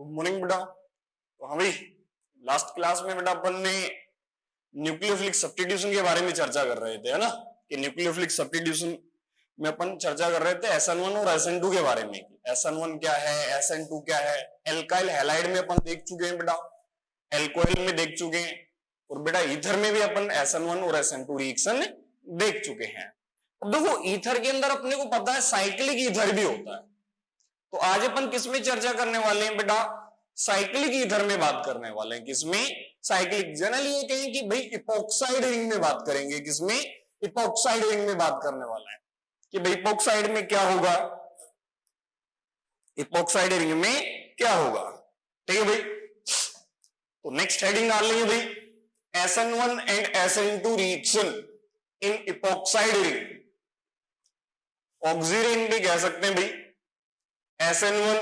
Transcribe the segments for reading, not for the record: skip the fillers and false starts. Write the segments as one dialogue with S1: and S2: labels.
S1: Good morning बेटा। तो हाँ भाई, लास्ट क्लास में बेटा अपन ने न्यूक्लियोफिलिक सब्स्टिट्यूशन के बारे में चर्चा कर रहे थे, है ना, कि न्यूक्लियोफिलिक सब्स्टिट्यूशन में अपन चर्चा कर रहे थे SN1 और SN2 के बारे में। SN1 क्या है, SN2 क्या है। एल्काइल हैलाइड में अपन देख चुके हैं बेटा, एल्कोहल में देख चुके हैं, और बेटा ईथर में भी अपन SN1 और SN2 रिएक्शन देख चुके हैं। अब देखो, ईथर के अंदर अपने को पता है साइक्लिक ईथर भी होता है। तो आज अपन किसमें चर्चा करने वाले हैं बेटा, साइक्लिक ईथर में बात करने वाले हैं। किसमें? साइक्लिक। जनरली ये कहें कि भाई इपॉक्साइड रिंग में बात करेंगे। किसमें? इपॉक्साइड रिंग में बात करने वाला है कि भाई इपॉक्साइड में क्या होगा, इपॉक्साइड रिंग में क्या होगा। ठीक है भाई, तो नेक्स्ट हेडिंग डाल लेंगे भाई, SN1 and SN2 reaction in epoxide ring. Oxy ring भी कह सकते हैं भाई, SN1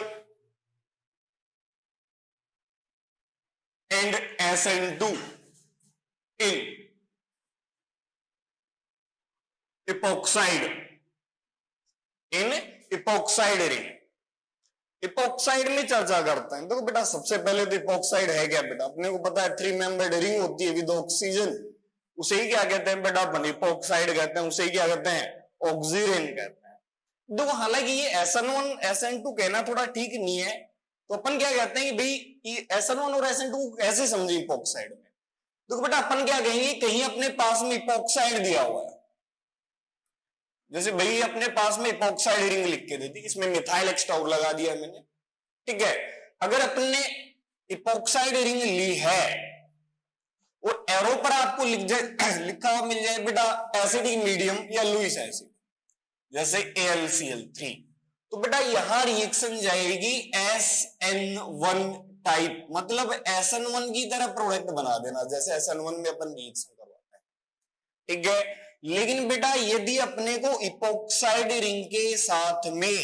S1: and SN2 in epoxide ring। Epoxide में चर्चा करते हैं। देखो बेटा, सबसे पहले तो इपॉक्साइड है क्या बेटा, अपने को पता है 3 मेंबर्ड रिंग होती है विद ऑक्सीजन, उसे ही क्या कहते हैं बेटा, अपन इपॉक्साइड कहते हैं। उसे ही क्या कहते हैं, ऑक्सी रिंग कहते हैं। देखो, हालांकि ये SN1 SN2 कहना थोड़ा ठीक नहीं है, तो अपन क्या कहते हैं कि भाई SN1 और SN2 कैसे समझे इपॉक्साइड में। देखो बेटा, अपन क्या कहेंगे, कहीं अपने पास में इपॉक्साइड दिया हुआ है, जैसे भाई अपने पास में इपॉक्साइड रिंग लिख के देती, इसमें मिथाइल एक्स्ट्रा और लगा दिया है मैंने। ठीक है, अगर अपन ने इपॉक्साइड रिंग ली है और एरो पर आपको लिखा हुआ मिल जाए बेटा एसिडिक मीडियम या लुईस एसिड, जैसे AlCl3, तो बेटा यहां रिएक्शन जाएगी SN1 टाइप, मतलब SN1 की तरह प्रोडक्ट बना देना, जैसे SN1 में अपन रिएक्शन करवाते हैं। ठीक है, लेकिन बेटा यदि अपने को इपॉक्साइड रिंग के साथ में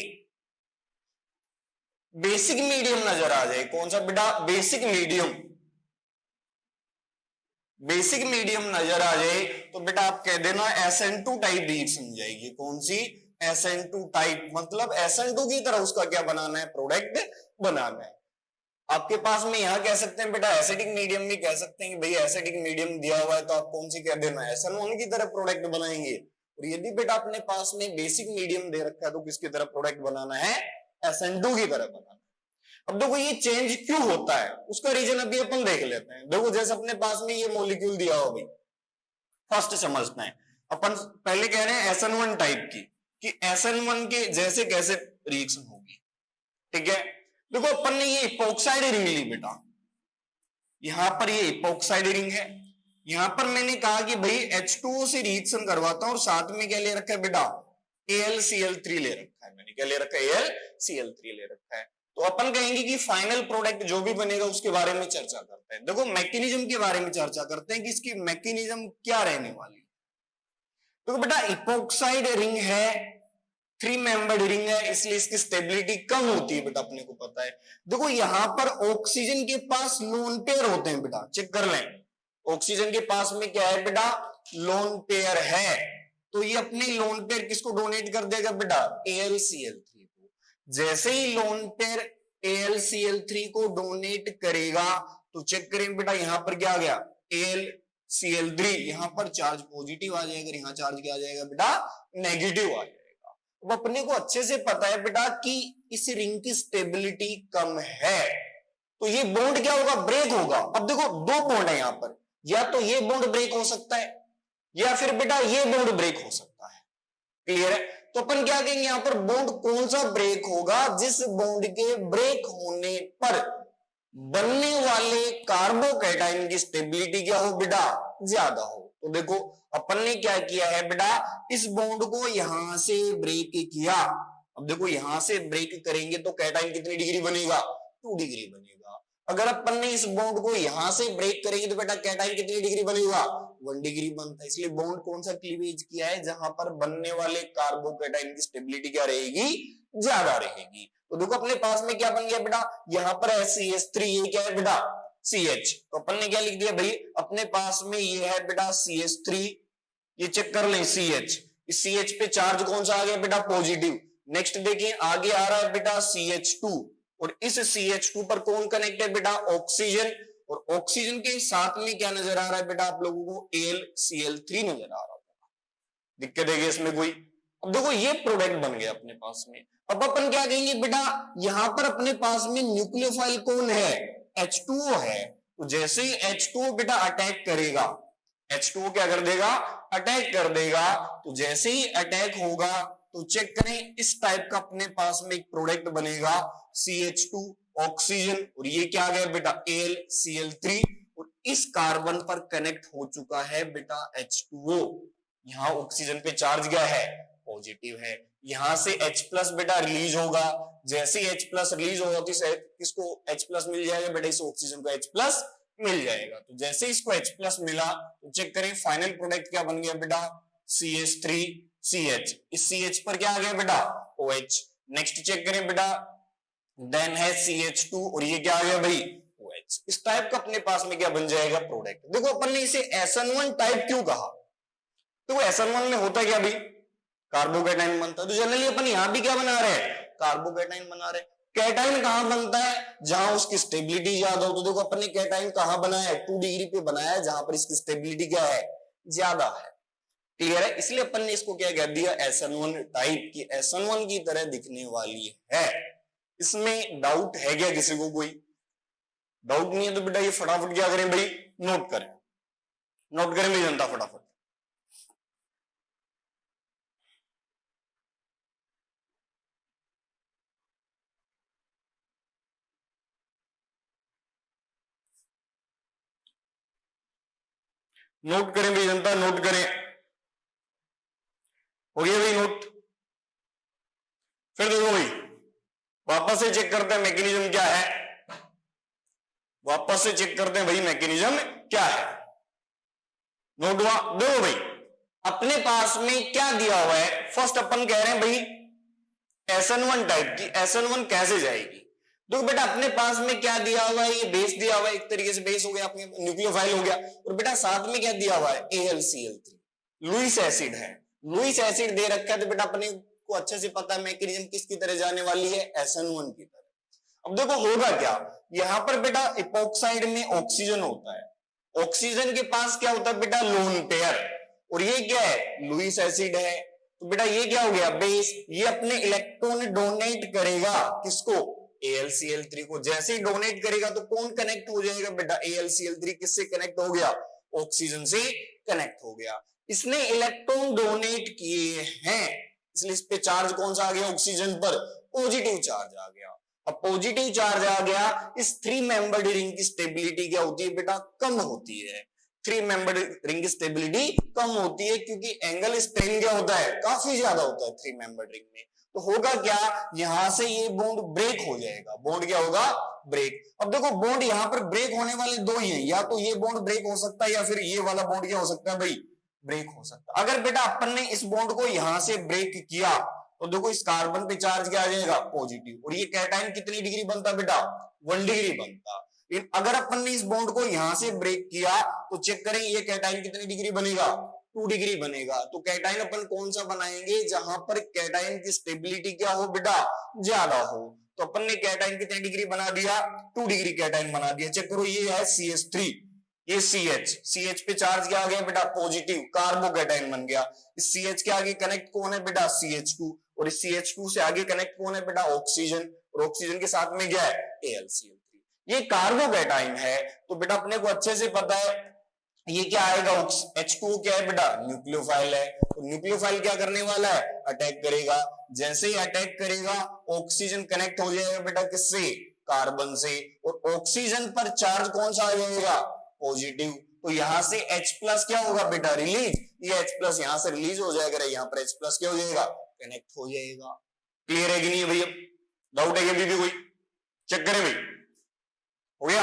S1: बेसिक मीडियम नजर आ जाए, कौन सा बेटा, बेसिक मीडियम, बेसिक मीडियम नजर आ जाए, तो बेटा आप कह देना SN2 टाइप रिएक्शन जाएगी। कौन सी? SN2 टाइप, मतलब SN2 की तरह उसका क्या बनाना है, प्रोडक्ट बनाना है। आपके पास में यहां कह सकते हैं बेटा एसिडिक मीडियम भी कह सकते हैं कि भाई एसिडिक मीडियम दिया हुआ है तो आप कौन सी कह देना, SN1 की तरह प्रोडक्ट बनाएंगे। और यदि बेटा अपने पास में बेसिक मीडियम दे रखा है तो किसकी तरह प्रोडक्ट बनाना है, SN2 की तरह बनाना है। अब देखो ये चेंज क्यों होता है, उसका रीजन अभी अपन देख लेते हैं। देखो, जैसे अपने पास में ये मॉलिक्यूल दिया हो भाई, फर्स्ट समझते हैं अपन, पहले कह रहे हैं SN1 टाइप की, कि SN1 के जैसे कैसे रिएक्शन होगी। ठीक है, देखो अपन ने ये इपॉक्साइड रिंग ली बेटा, यहां पर ये इपॉक्साइड रिंग है, यहां पर मैंने कहा कि भाई H2O से रिएक्शन करवाता हूं और साथ में क्या ले रखा है बेटा, AlCl3 ले रखा है। मैंने क्या ले रखा है, AlCl3 ले रखा है। तो अपन कहेंगे कि फाइनल प्रोडक्ट जो भी बनेगा उसके बारे में चर्चा करते हैं। देखो मैकेनिज्म के बारे में चर्चा करते हैं कि इसकी मैकेनिज्म क्या रहने वाली है। देखो बेटा, इपॉक्साइड रिंग है, 3 मेंबर्ड रिंग है, इसलिए इसकी स्टेबिलिटी कम होती है बेटा, अपने को पता है। देखो यहां पर ऑक्सीजन के पास लोन पेयर होते हैं बेटा, चेक कर लें, ऑक्सीजन के पास में क्या है बेटा, लोन पेयर है, तो ये अपने लोन पेयर किसको डोनेट कर देगा बेटा, AlCl3 को। जैसे ही लोन पेयर AlCl3 को डोनेट करेगा तो चेक करें बेटा, यहां पर क्या आ गया, AlCl3, यहां पर चार्ज पॉजिटिव आ जाएगा, यहां चार्ज क्या आ जाएगा बेटा, नेगेटिव आ जाएगा। अब अपने को अच्छे से पता है बेटा कि इस रिंग की स्टेबिलिटी कम है, तो ये बॉन्ड क्या होगा, ब्रेक होगा। अब देखो 2 बॉन्ड है यहां पर, या तो ये बॉन्ड ब्रेक हो सकता है या फिर बेटा ये बॉन्ड ब्रेक हो सकता है। क्लियर है, तो अपन क्या कहेंगे यहां पर, बॉन्ड कौन सा ब्रेक होगा, जिस बॉन्ड के ब्रेक होने पर बनने वाले कार्बोकैटायन की स्टेबिलिटी क्या हो बेटा, ज्यादा हो। तो देखो अपन ने क्या किया है बेटा, इस बॉन्ड को यहां से ब्रेक किया। अब देखो यहां से ब्रेक करेंगे तो कैटायन कितनी डिग्री बनेगा, 2 डिग्री बनेगा। अगर अपन ने इस बॉन्ड को यहां से ब्रेक करेंगे तो बेटा कैटायन कितनी डिग्री बनेगा, 1 डिग्री बनता है। इसलिए बॉन्ड कौन सा क्लीवेज किया है, जहां पर बनने वाले कार्बोकैटायन की स्टेबिलिटी क्या रहेगी, ज्यादा रहेगी। तो देखो अपने पास में क्या बन गया बेटा, यहां पर है CH3, ये क्या है बेटा, CH, तो अपन ने क्या लिख दिया भाई, अपने पास में ये है बेटा CH3, ये चेक कर लें CH, इस CH पे चार्ज कौन सा आ गया बेटा, पॉजिटिव। नेक्स्ट देखिए आगे आ रहा है बेटा CH2, और इस CH2 पर कौन कनेक्ट है बेटा, ऑक्सीजन, और ऑक्सीजन के साथ में क्या नजर आ रहा है बेटा आप लोगों को, AlCl3 नजर आ रहा होगा। दिक्कत है इसमें कोई? अब देखो ये प्रोडक्ट बन गया अपने पास में। अब अपन क्या कहेंगे बेटा, यहां पर अपने पास में न्यूक्लियोफाइल कौन है, H2O है। तो जैसे ही H2O बेटा अटैक करेगा, H2O क्या कर देगा, अटैक कर देगा। तो जैसे ही अटैक होगा तो चेक करें, इस टाइप का अपने पास में एक प्रोडक्ट बनेगा CH2 ऑक्सीजन, और ये क्या आ गया बेटा, AlCl3, और इस कार्बन पर कनेक्ट हो चुका है बेटा H2O। यहां ऑक्सीजन पे चार्ज क्या है, पॉजिटिव है। यहां से H प्लस बेटा रिलीज होगा, जैसे ही H प्लस रिलीज होगा तो किसको H प्लस मिल जाएगा बेटा, इस ऑक्सीजन को H प्लस मिल जाएगा। तो जैसे इसको H प्लस मिला तो चेक करें फाइनल प्रोडक्ट क्या बन गया बेटा, CH3CH, इस CH पर क्या आ गया बेटा, OH। नेक्स्ट चेक करें बेटा, देन है CH2 और ये क्या आ गया भाई, OH। इस टाइप का अपने पास में क्या बन जाएगा, प्रोडक्ट। देखो अपन ने इसे SN1 टाइप क्यों कहा, तो SN1 में होता क्या भाई, कार्बोकैटायन बनता है। तो जनरली अपन यहां भी क्या बना रहे हैं, कार्बोकैटायन बना रहे हैं। कैटायन कहां बनता है, जहां उसकी स्टेबिलिटी ज्यादा हो। तो देखो अपन ने कैटायन कहां बनाया है, 2 डिग्री पे बनाया है, जहां पर इसकी स्टेबिलिटी क्या है, ज्यादा है। क्लियर है? इसलिए अपन ने इसको क्या कह दिया, SN1 टाइप की, SN1 की तरह दिखने वाली है। इसमें डाउट है क्या किसी को, कोई डाउट नहीं है तो बेटा ये फटाफट क्या करें भाई, नोट करें, नोट करें मेरी जनता फटाफट। नोट करें भाई जनता, नोट करें। हो गया भाई नोट? फिर देखो भाई वापस से चेक करते हैं मैकेनिज्म क्या है, वापस से चेक करते हैं भाई मैकेनिज्म क्या है। नोट हुआ? देखो भाई अपने पास में क्या दिया हुआ है, फर्स्ट अपन कह रहे हैं भाई SN1 टाइप की, SN1 कैसे जाएगी। देखो बेटा अपने पास में क्या दिया हुआ है, ये बेस दिया हुआ है, एक तरीके से बेस हो गया, अपने न्यूक्लियोफाइल हो गया, और बेटा साथ में क्या दिया हुआ है, AlCl3, लुईस एसिड है, लुईस एसिड दे रखा है। तो बेटा अपने को अच्छे से पता है मैकेनिज्म किसकी तरह जाने वाली है, SN1 की तरह। अब देखो होगा क्या, यहां पर बेटा इपोक्साइड में ऑक्सीजन होता है, ऑक्सीजन के पास क्या होता है बेटा, लोन पेयर, और ये क्या है, लुईस एसिड है। तो बेटा ये क्या हो गया, बेस, ये अपने इलेक्ट्रॉन डोनेट करेगा किसको, AlCl3 को। जैसे ही डोनेट करेगा तो कौन कनेक्ट हो जाएगा बेटा, AlCl3 किससे कनेक्ट हो गया, ऑक्सीजन से कनेक्ट हो गया। इसने इलेक्ट्रॉन डोनेट किए हैं, इसलिए इस पे चार्ज कौन सा आ गया, ऑक्सीजन पर पॉजिटिव चार्ज आ गया। अब पॉजिटिव चार्ज आ गया, इस 3 मेंबर्ड रिंग की स्टेबिलिटी क्या होती है बेटा, कम होती है। 3 मेंबर्ड रिंग की स्टेबिलिटी कम होती है क्योंकि एंगल स्ट्रेन क्या होता है, काफी ज्यादा होता है 3 मेंबर्ड रिंग में। तो होगा क्या, यहां से ये बॉन्ड ब्रेक हो जाएगा, बॉन्ड क्या होगा, ब्रेक। अब देखो बॉन्ड यहां पर ब्रेक होने वाले दो ही हैं, या तो ये बॉन्ड ब्रेक हो सकता है या फिर ये वाला बॉन्ड क्या हो सकता है भाई, ब्रेक हो सकता है। अगर बेटा अपन ने इस बॉन्ड को यहां से ब्रेक किया तो देखो इस कार्बन पे चार्ज क्या आ जाएगा, पॉजिटिव, और ये कैटायन कितनी डिग्री बनता बेटा, 1 डिग्री बनता। अगर अपन ने इस बॉन्ड को यहां से ब्रेक किया तो चेक करें ये कैटायन कितनी डिग्री बनेगा, 2 डिग्री बनेगा। तो कैटायन अपन कौन सा बनाएंगे, जहां पर कैटायन की स्टेबिलिटी क्या हो बेटा, ज्यादा हो। तो अपन ने कैटायन कितनी डिग्री बना दिया, 2 डिग्री कैटायन बना दिया। चेक करो ये है CH3, ये CH पे चार्ज क्या आ गया बेटा, पॉजिटिव, कार्बोकैटायन बन गया। इस CH के आगे कनेक्ट कौन है बेटा, CH2, और इस CH2 से आगे कनेक्ट कौन है बेटा, ऑक्सीजन, और ऑक्सीजन के साथ में क्या है, AlCl3। ये कार्बोकैटायन है। तो बेटा अपने को अच्छे से पता है ये क्या आएगा, H2O क्या है बेटा, न्यूक्लियोफाइल है। तो न्यूक्लियोफाइल क्या करने वाला है, अटैक करेगा। जैसे ही अटैक करेगा ऑक्सीजन कनेक्ट हो जाएगा बेटा किससे, कार्बन से, और ऑक्सीजन पर चार्ज कौन सा आ जाएगा, पॉजिटिव। तो यहां से H प्लस क्या होगा बेटा, रिलीज, ये H प्लस यहां से रिलीज हो जाएगा, यहां पर H प्लस क्या हो जाएगा, कनेक्ट हो जाएगा। क्लियर है कि नहीं है भैया, डाउट है क्या भी कोई, चेक करें भाई, हो गया।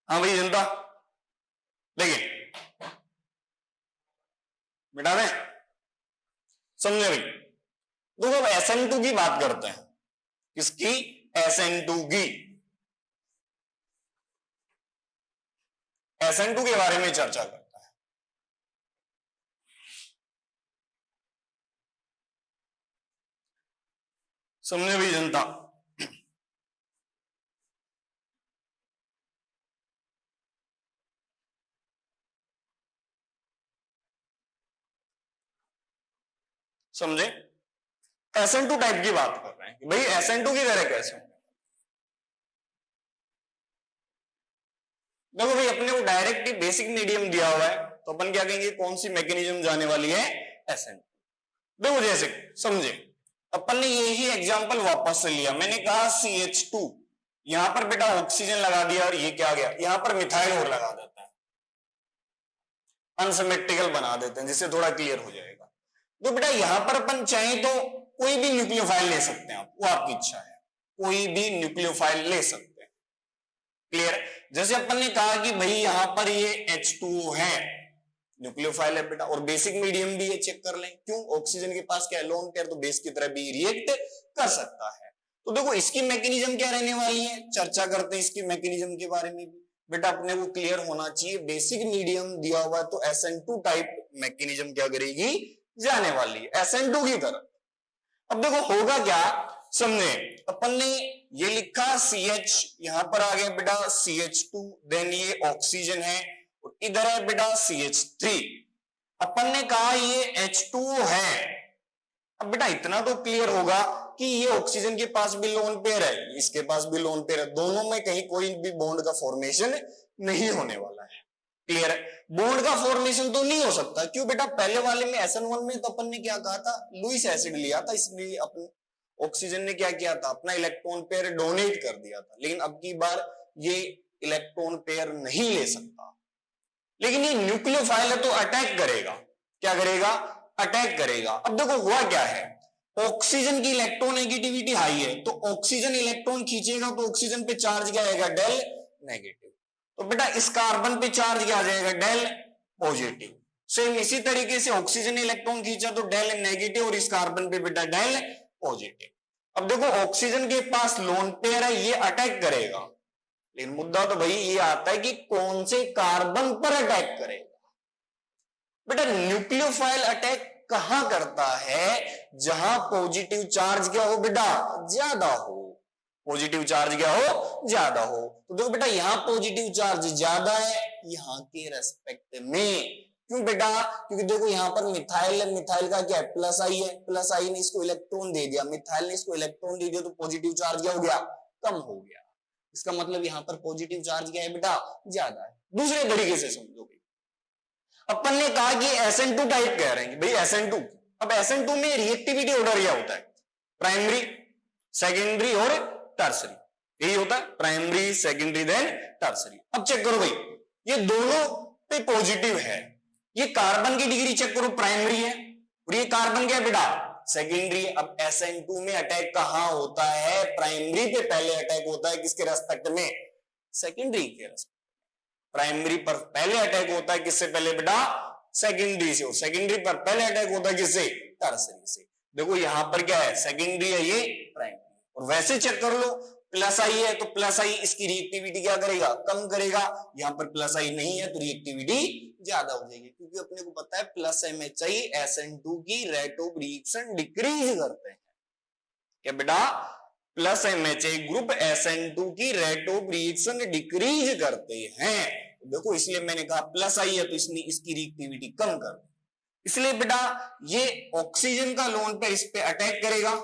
S1: हाँ भाई जनता, देखिए बेटा में समझे भाई। देखो अब SN2 की बात करते हैं, किसकी, SN2 की, SN2 के बारे में चर्चा करते हैं। समझे भी जनता? समझे? SN2 टाइप की बात कर रहे हैं कि भाई SN2 की तरह कैसे? देखो भाई अपने को डायरेक्ट ही बेसिक मीडियम दिया हुआ है, तो अपन क्या कहेंगे, कौन सी मैकेनिज्म जाने वाली है? SN2। देखो जैसे समझे, अपन ने यही एग्जांपल वापस से लिया, मैंने कहा CH2, यहां पर बेटा ऑक्सीजन लगा दिया और ये क्या गया, यहां पर मिथाइल और लगा देता है, अनसिमेट्रिकल बना देते हैं, जिससे थोड़ा क्लियर हो जाएगा। तो बेटा यहां पर अपन चाहे तो कोई भी न्यूक्लियोफाइल ले सकते हैं, आप वो आपकी इच्छा है, कोई भी न्यूक्लियोफाइल ले सकते हैं। क्लियर? जैसे अपन ने कहा कि भाई यहां पर ये H2O है, न्यूक्लियोफाइल है बेटा, और बेसिक मीडियम भी है, चेक कर लें। क्यों? ऑक्सीजन के पास क्या है, लोन पेयर, तो बेस की तरह भी रिएक्ट कर सकता है। तो देखो इसकी मैकेनिज्म क्या रहने वाली है, चर्चा करते हैं इसकी मैकेनिज्म के बारे में भी। बेटा अपने को क्लियर होना चाहिए, बेसिक मीडियम दिया हुआ है तो SN2 टाइप मैकेनिज्म क्या करेगी, जाने वाली है SN2 की तरफ। अब देखो होगा क्या, समझे, अपन ने ये लिखा CH, यहां पर आ गया बेटा CH2, देन ये ऑक्सीजन है, और इधर है बेटा CH3। अपन ने कहा ये H2O है। अब बेटा इतना तो क्लियर होगा कि ये ऑक्सीजन के पास भी लोन पेयर है, इसके पास भी लोन पेयर है, दोनों में कहीं कोई भी बॉन्ड का फॉर्मेशन नहीं होने वाला है। क्लियर है? बॉन्ड का फॉर्मेशन तो नहीं हो सकता, क्यों बेटा, पहले वाले में SN1 में तो अपन ने क्या कहा था, लुईस एसिड लिया था, इसलिए अपन ऑक्सीजन ने क्या किया था, अपना इलेक्ट्रॉन पेयर डोनेट कर दिया था। लेकिन अब की बार ये इलेक्ट्रॉन पेयर नहीं ले सकता, लेकिन ये न्यूक्लियोफाइल है तो अटैक करेगा। क्या करेगा? अटैक करेगा। अब देखो हुआ क्या है, ऑक्सीजन की इलेक्ट्रोनेगेटिविटी हाई है, तो ऑक्सीजन इलेक्ट्रॉन खींचेगा तो ऑक्सीजन पे चार्ज क्या आएगा, डेल नेगेटिव। तो बेटा इस कार्बन पे चार्ज क्या आ जाएगा, डेल पॉजिटिव। सेम इसी तरीके से ऑक्सीजन इलेक्ट्रॉन खींचा तो डेल नेगेटिव, और इस कार्बन पे बेटा डेल पॉजिटिव। अब देखो ऑक्सीजन के पास लोन पेयर है, ये अटैक करेगा, लेकिन मुद्दा तो भाई ये आता है कि कौन से कार्बन पर अटैक करेगा। बेटा न्यूक्लियोफाइल अटैक कहां करता है, जहां पॉजिटिव चार्ज क्या हो बेटा, ज्यादा हो। पॉजिटिव चार्ज क्या हो, ज्यादा हो। तो देखो बेटा यहां पॉजिटिव चार्ज ज्यादा है यहां के रेस्पेक्ट में। क्यों बेटा? क्योंकि देखो यहां पर मिथाइल है, मिथाइल का क्या है, प्लस आई है, प्लस आई ने इसको इलेक्ट्रॉन दे दिया, मिथाइल ने इसको इलेक्ट्रॉन दे दिया, तो पॉजिटिव चार्ज क्या हो गया, कम हो गया। इसका मतलब यहां पर पॉजिटिव चार्ज क्या है बेटा, ज्यादा है। दूसरे तरीके से समझोगे, अपन ने कहा कि SN2 टाइप कह रहे हैं भाई SN2। अब SN2 में रिएक्टिविटी ऑर्डर क्या होता है, प्राइमरी, सेकेंडरी और टर्सरी, यही होता है, प्राइमरी, सेकेंडरी, देन टर्सरी। अब चेक करो भाई, ये दोनों पे पॉजिटिव है, ये कार्बन की डिग्री चेक करो, प्राइमरी है, और ये कार्बन क्या है बेटा, सेकेंडरी। अब SN2 में अटैक कहां होता है, प्राइमरी पे पहले अटैक होता है, किसके रेस्पेक्ट में, सेकेंडरी के रेस्पेक्ट। प्राइमरी पर पहले अटैक होता है किससे पहले बेटा, सेकेंडरी से, और सेकेंडरी पर पहले अटैक होता है किससे, टर्सरी से। देखो यहां पर क्या है, सेकेंडरी है, ये प्राइमरी। और वैसे चेक कर लो, प्लस आई है तो प्लस आई इसकी रिएक्टिविटी क्या करेगा, कम करेगा। यहां पर प्लस आई नहीं है तो रिएक्टिविटी ज्यादा हो जाएगी, क्योंकि अपने को पता है प्लस MHI SN2 की रेट ऑफ रिएक्शन डिक्रीज करते हैं। क्या बेटा, प्लस MHI ग्रुप SN2 की रेट ऑफ रिएक्शन डिक्रीज करते हैं। देखो इसलिए मैंने कहा प्लस आई है तो इसने इसकी रिएक्टिविटी कम कर दी, इसलिए बेटा ये ऑक्सीजन का लोन पे इस पे अटैक करेगा,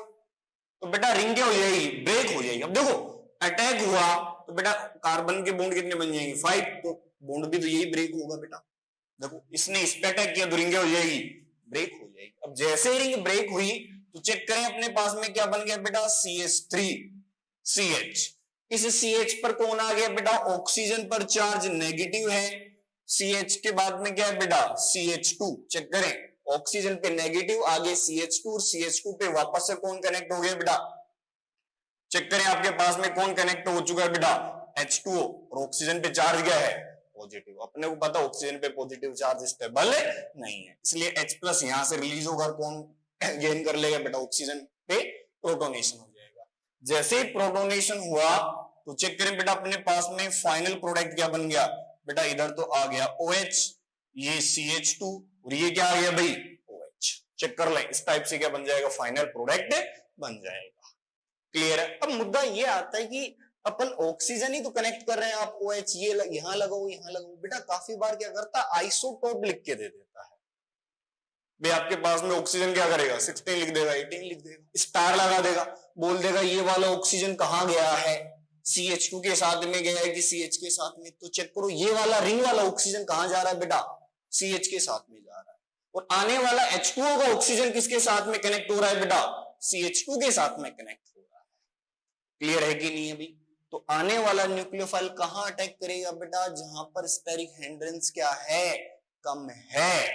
S1: तो बेटा रिंग क्या हो जाएगी, ब्रेक हो जाएगी। अब देखो अटैक हुआ तो बेटा कार्बन के बॉन्ड कितने बन जाएंगे, 5, तो बॉन्ड भी तो यही ब्रेक होगा बेटा। देखो इसने इस पे अटैक किया तो रिंग क्या हो जाएगी, ब्रेक हो जाएगी। अब जैसे रिंग ब्रेक हुई तो चेक करें अपने पास में क्या बन गया बेटा, CH3CH। इस CH पर कौन आ गया बेटा, ऑक्सीजन पर चार्ज नेगेटिव है। CH के बाद में क्या है बेटा, CH2। चेक करें, ऑक्सीजन पे नेगेटिव, आगे CH2, और CH2 पे वापस से कौन कनेक्ट हो गया बेटा, चेक करें आपके पास में कौन कनेक्ट हो चुका है बेटा, H2O, और ऑक्सीजन पे चार्ज क्या है, पॉजिटिव। अपने को पता ऑक्सीजन पे पॉजिटिव चार्ज स्टेबल नहीं है, इसलिए H+ यहां से रिलीज होगा, कौन गेन कर लेगा बेटा, ऑक्सीजन पे प्रोटोनेशन हो जाएगा। जैसे ही प्रोटोनेशन हुआ तो चेक करें बेटा अपने पास में फाइनल प्रोडक्ट क्या बन गया बेटा, इधर तो आ गया OH, ये CH2, और ये क्या आ गया भाई OH। चेक कर लें, इस टाइप से क्या बन जाएगा, फाइनल प्रोडक्ट बन जाएगा। क्लियर है। अब मुद्दा ये आता है कि अपन ऑक्सीजन ही तो कनेक्ट कर रहे हैं, आप OH ये यहां लगाओ यहां लगाओ, बेटा काफी बार क्या करता है आइसोटोप लिख के दे देता है। भाई आपके पास में ऑक्सीजन क्या करेगा 16 लिख देगा, 18 लिख देगा, स्टार लगा देगा, बोल देगा ये वाला ऑक्सीजन कहां गया है, CH2 के साथ में गया है कि CH के साथ में। तो चेक करो ये वाला रिंग वाला ऑक्सीजन कहां जा रहा है बेटा, CH के साथ में जा रहा है। और आने वाला H2O का ऑक्सीजन किसके साथ में कनेक्ट हो रहा है बेटा, CH2 के साथ में कनेक्ट हो रहा है। क्लियर है कि नहीं है भाई। तो आने वाला न्यूक्लियोफाइल कहां अटैक करेगा बेटा, जहां पर स्टेरिक हिंड्रेंस क्या है, कम है।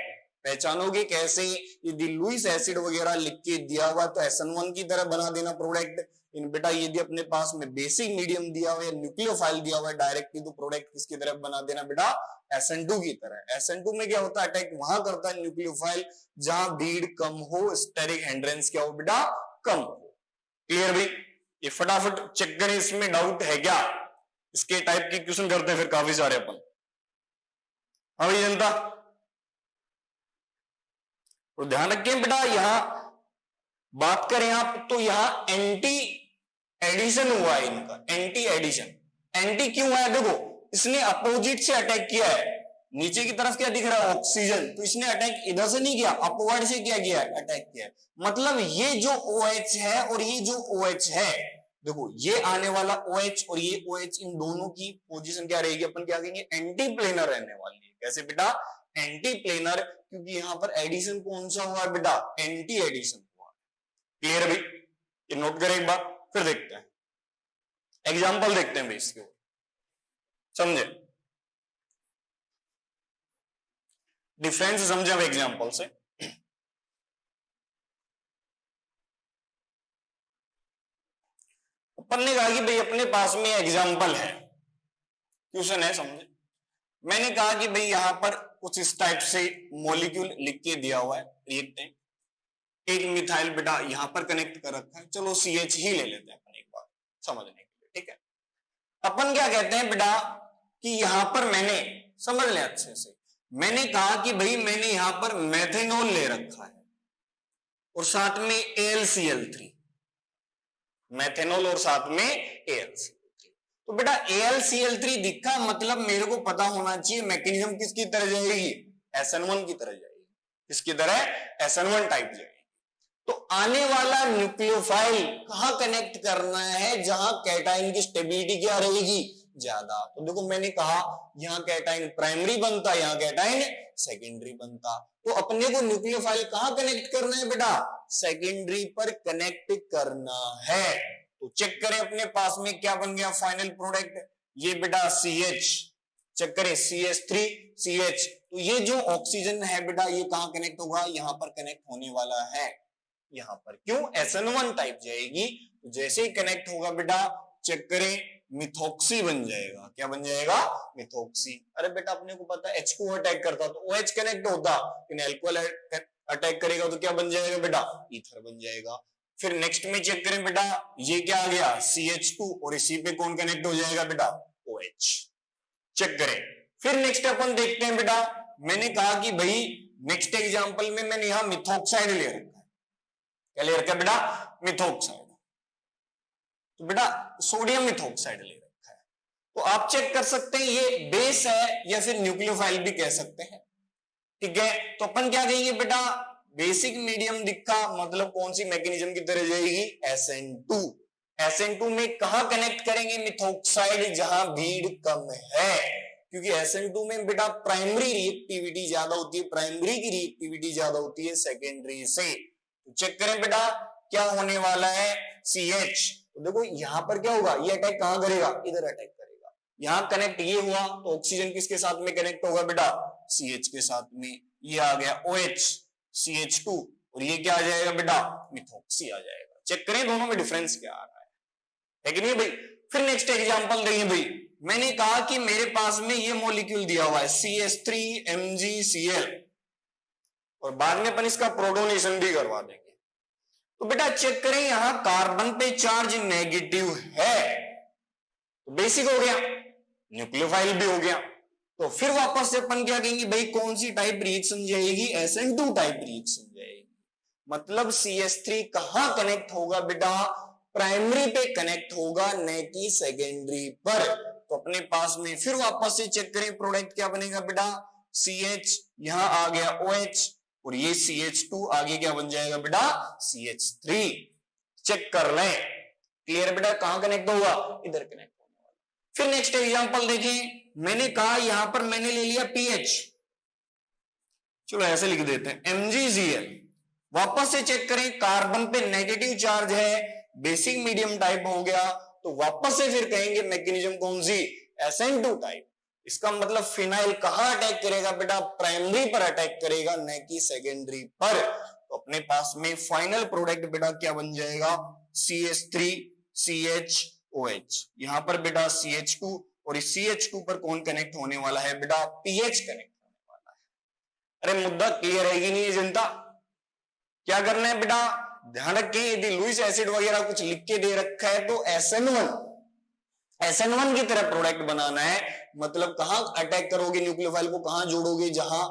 S1: पहचानोगे कैसे, यदि लुईस एसिड वगैरह लिख के दिया हुआ तो SN1 की तरह बना देना प्रोडक्ट। इन बेटा यदि अपने पास में बेसिक मीडियम दिया हुआ है, न्यूक्लियोफाइल दिया हुआ है डायरेक्टली, तो प्रोडक्ट किसकी तरह बना देना बेटा, SN2 की तरह। SN2 में क्या होता है, अटैक वहां करता है न्यूक्लियोफाइल जहां भीड़ कम हो, स्टेरिक हिंड्रेंस क्या हो बेटा, कम हो। क्लियर भाई, ये फटाफट चेक करें, इसमें डाउट है क्या, इसके टाइप के क्वेश्चन करते हैं फिर काफी सारे अपन। हाँ भाई जनता, तो ध्यान रखें बेटा, यहां बात करें आप तो यहां एंटी एडिशन हुआ है इनका, एंटी एडिशन। एंटी क्यों है, देखो इसने अपोजिट से अटैक किया है, नीचे की तरफ क्या दिख रहा है ऑक्सीजन, तो इसने अटैक इधर से नहीं किया, अपवर्ड से क्या किया है, अटैक किया है। मतलब ये जो OH है और ये जो OH है, देखो ये आने वाला OH और ये OH, इन दोनों की पोजीशन क्या रहेगी, अपन क्या कहेंगे एंटी प्लेनर रहने वाली है। कैसे बेटा, एंटी प्लेनर, क्योंकि यहां पर एडिशन कौन सा हुआ है बेटा, एंटी एडिशन हुआ। क्लियर है भाई, ये नोट करें एक बार, फिर देखते हैं एग्जांपल, देखते हैं भाई इसके ऊपर, समझे डिफरेंस, समझे अब एग्जांपल से। अपन ने कहा कि भाई अपने पास में एग्जांपल है, क्वेश्चन है, समझे। मैंने कहा कि भाई यहां पर कुछ इस टाइप से मॉलिक्यूल लिख के दिया हुआ है, रिएक्टेंट, एक मिथाइल बेटा यहां पर कनेक्ट कर रखा है, चलो CH ही ले लेते हैं अपन एक बार समझने के लिए, ठीक है। अपन क्या कहते हैं बेटा कि यहां पर मैंने, समझ लें अच्छे से, मैंने कहा कि भाई मैंने यहां पर मेथेनॉल ले रखा है और साथ में AlCl3, मेथेनॉल और साथ में AlCl3। तो बेटा AlCl3 दिखा, मतलब मेरे को पता होना चाहिए मैकेनिज्म किसकी तरह जाएगी, SN1 की तरह जाएगी। किसकी तरह, SN1 टाइप जाएगी। तो आने वाला न्यूक्लियोफाइल कहां कनेक्ट करना है, जहां कैटाइन की स्टेबिलिटी क्या रहेगी, ज्यादा। तो देखो मैंने कहा यहां कैटाइन प्राइमरी बनता, यहां कैटाइन सेकेंडरी बनता। तो अपने को न्यूक्लियोफाइल कहां कनेक्ट करना है बेटा, सेकेंडरी पर कनेक्ट करना है। तो चेक करें अपने पास में क्या बन गया फाइनल प्रोडक्ट, ये बेटा CH, चेक करें CH3 CH। तो ये जो ऑक्सीजन है बेटा ये कहां कनेक्ट होगा, यहां पर कनेक्ट होने वाला है, यहां पर। क्यों, SN1 टाइप जाएगी। तो जैसे ही कनेक्ट होगा बेटा चेक करें मिथॉक्सी बन जाएगा। क्या बन जाएगा, मिथॉक्सी। अरे बेटा अपने को पता है H2 अटैक करता तो OH कनेक्ट होता, लेकिन अल्कोहल अटैक करेगा तो क्या बन जाएगा बेटा, ईथर बन जाएगा। फिर नेक्स्ट में चेक करें बेटा, ये क्या आ गया CH2 और इसी पे कौन कनेक्ट हो जाएगा बेटा, OH। चेक करें। फिर नेक्स्ट अपन देखते हैं बेटा, मैंने कहा कि भाई नेक्स्ट एग्जांपल में मैंने यहां मिथॉक्साइड ले रखा है, क्या ले रखा है बेटा, मिथॉक्साइड। तो बेटा सोडियम मिथॉक्साइड ले रखा है। तो आप चेक कर सकते हैं ये बेस है या फिर न्यूक्लियोफाइल भी कह सकते हैं, ठीक है। तो अपन क्या कहेंगे बेटा, बेसिक मीडियम दिखा, मतलब कौन सी मैकेनिज्म की तरह जाएगी, SN2। SN2 में कहां कनेक्ट करेंगे मिथॉक्साइड, जहां भीड़ कम है, क्योंकि SN2 में बेटा प्राइमरी रिएक्टिविटी ज्यादा होती है, प्राइमरी की रिएक्टिविटी ज्यादा होती है सेकेंडरी से। तो चेक करें बेटा क्या होने वाला है, CH। तो देखो यहां पर क्या होगा, ये अटैक कहां करेगा, इधर अटैक करेगा। यहां कनेक्ट ये हुआ तो ऑक्सीजन किसके साथ में कनेक्ट होगा बेटा, CH के साथ में। ये आ गया OH CH2 और ये क्या आ जाएगा बेटा, मिथॉक्सी आ जाएगा। चेक करें दोनों में डिफरेंस क्या आ रहा है कि नहीं भाई। फिर नेक्स्ट एग्जांपल देखिए भाई, मैंने कहा कि मेरे पास में ये मॉलिक्यूल दिया हुआ है CH3MgCl और बाद में अपन इसका प्रोटोनेशन भी करवा देंगे। तो बेटा चेक करें यहां कार्बन पे चार्ज नेगेटिव है, तो बेसिक हो गया, न्यूक्लियोफाइल भी हो गया। तो फिर वापस से अपन क्या कहेंगे भाई, कौन सी टाइप रिएक्शन जाएगी, SN2 टाइप रिएक्शन जाएगी। मतलब CH3 कहां कनेक्ट होगा बेटा, प्राइमरी पे कनेक्ट होगा न कि सेकेंडरी पर। तो अपने पास में फिर वापस से चेक करें प्रोडक्ट क्या बनेगा बेटा, CH, यहां आ गया OH और ये CH2 आगे क्या बन जाएगा बेटा, CH3। चेक कर लें, क्लियर बेटा, कहां कनेक्ट होगा, इधर कनेक्ट होने वाला। फिर नेक्स्ट एग्जांपल देखें, मैंने कहा यहां पर मैंने ले लिया पीएच, चलो ऐसे लिख देते हैं MgCl। वापस से चेक करें, कार्बन पे नेगेटिव चार्ज है, बेसिक मीडियम टाइप हो गया, तो वापस से फिर कहेंगे मैकेनिज्म कौन सी, SN2 टाइप। इसका मतलब फिनाइल कहां अटैक करेगा बेटा, प्राइमरी पर अटैक करेगा न कि सेकेंडरी पर। तो अपने पास में फाइनल प्रोडक्ट बेटा क्या बन जाएगा, CH3 CHOH। यहां पर बेटा CH2 और इस CH2 पर कौन कनेक्ट होने वाला है बेटा, पीएच कनेक्ट होने वाला है। अरे मुद्दा क्लियर है कि नहीं जनता, क्या करना है बेटा, ध्यान रखें, यदि लुईस एसिड वगैरह कुछ लिख के दे रखा है तो SN1 की तरह प्रोडक्ट बनाना है। मतलब कहां अटैक करोगे न्यूक्लियोफाइल को, कहां जोड़ोगे, जहां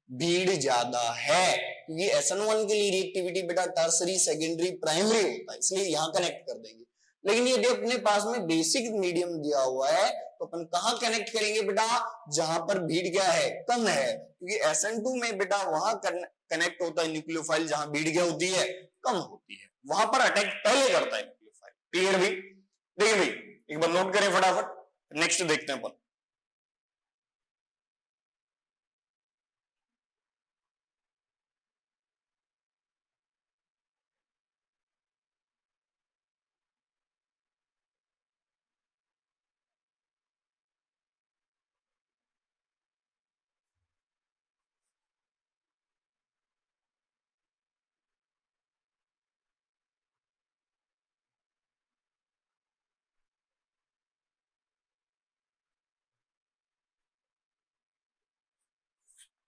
S1: भीड़ ज्यादा है, क्योंकि SN1 के लिए रिएक्टिविटी बेटा टर्सरी सेकेंडरी प्राइमरी होता है, इसलिए यहां कनेक्ट कर देंगे। लेकिन यदि अपने पास में बेसिक मीडियम दिया हुआ है तो अपन कहां कनेक्ट करेंगे बेटा, जहां पर भीड़ क्या है, कम है, क्योंकि SN2 में बेटा वहां कनेक्ट होता है न्यूक्लियोफाइल जहां भीड़ क्या होती है, कम होती है, वहां पर अटैक पहले करता है न्यूक्लियोफाइल। क्लियर भी, देखिए भाई एक बार नोट करें फटाफट, नेक्स्ट देखते हैं अपन।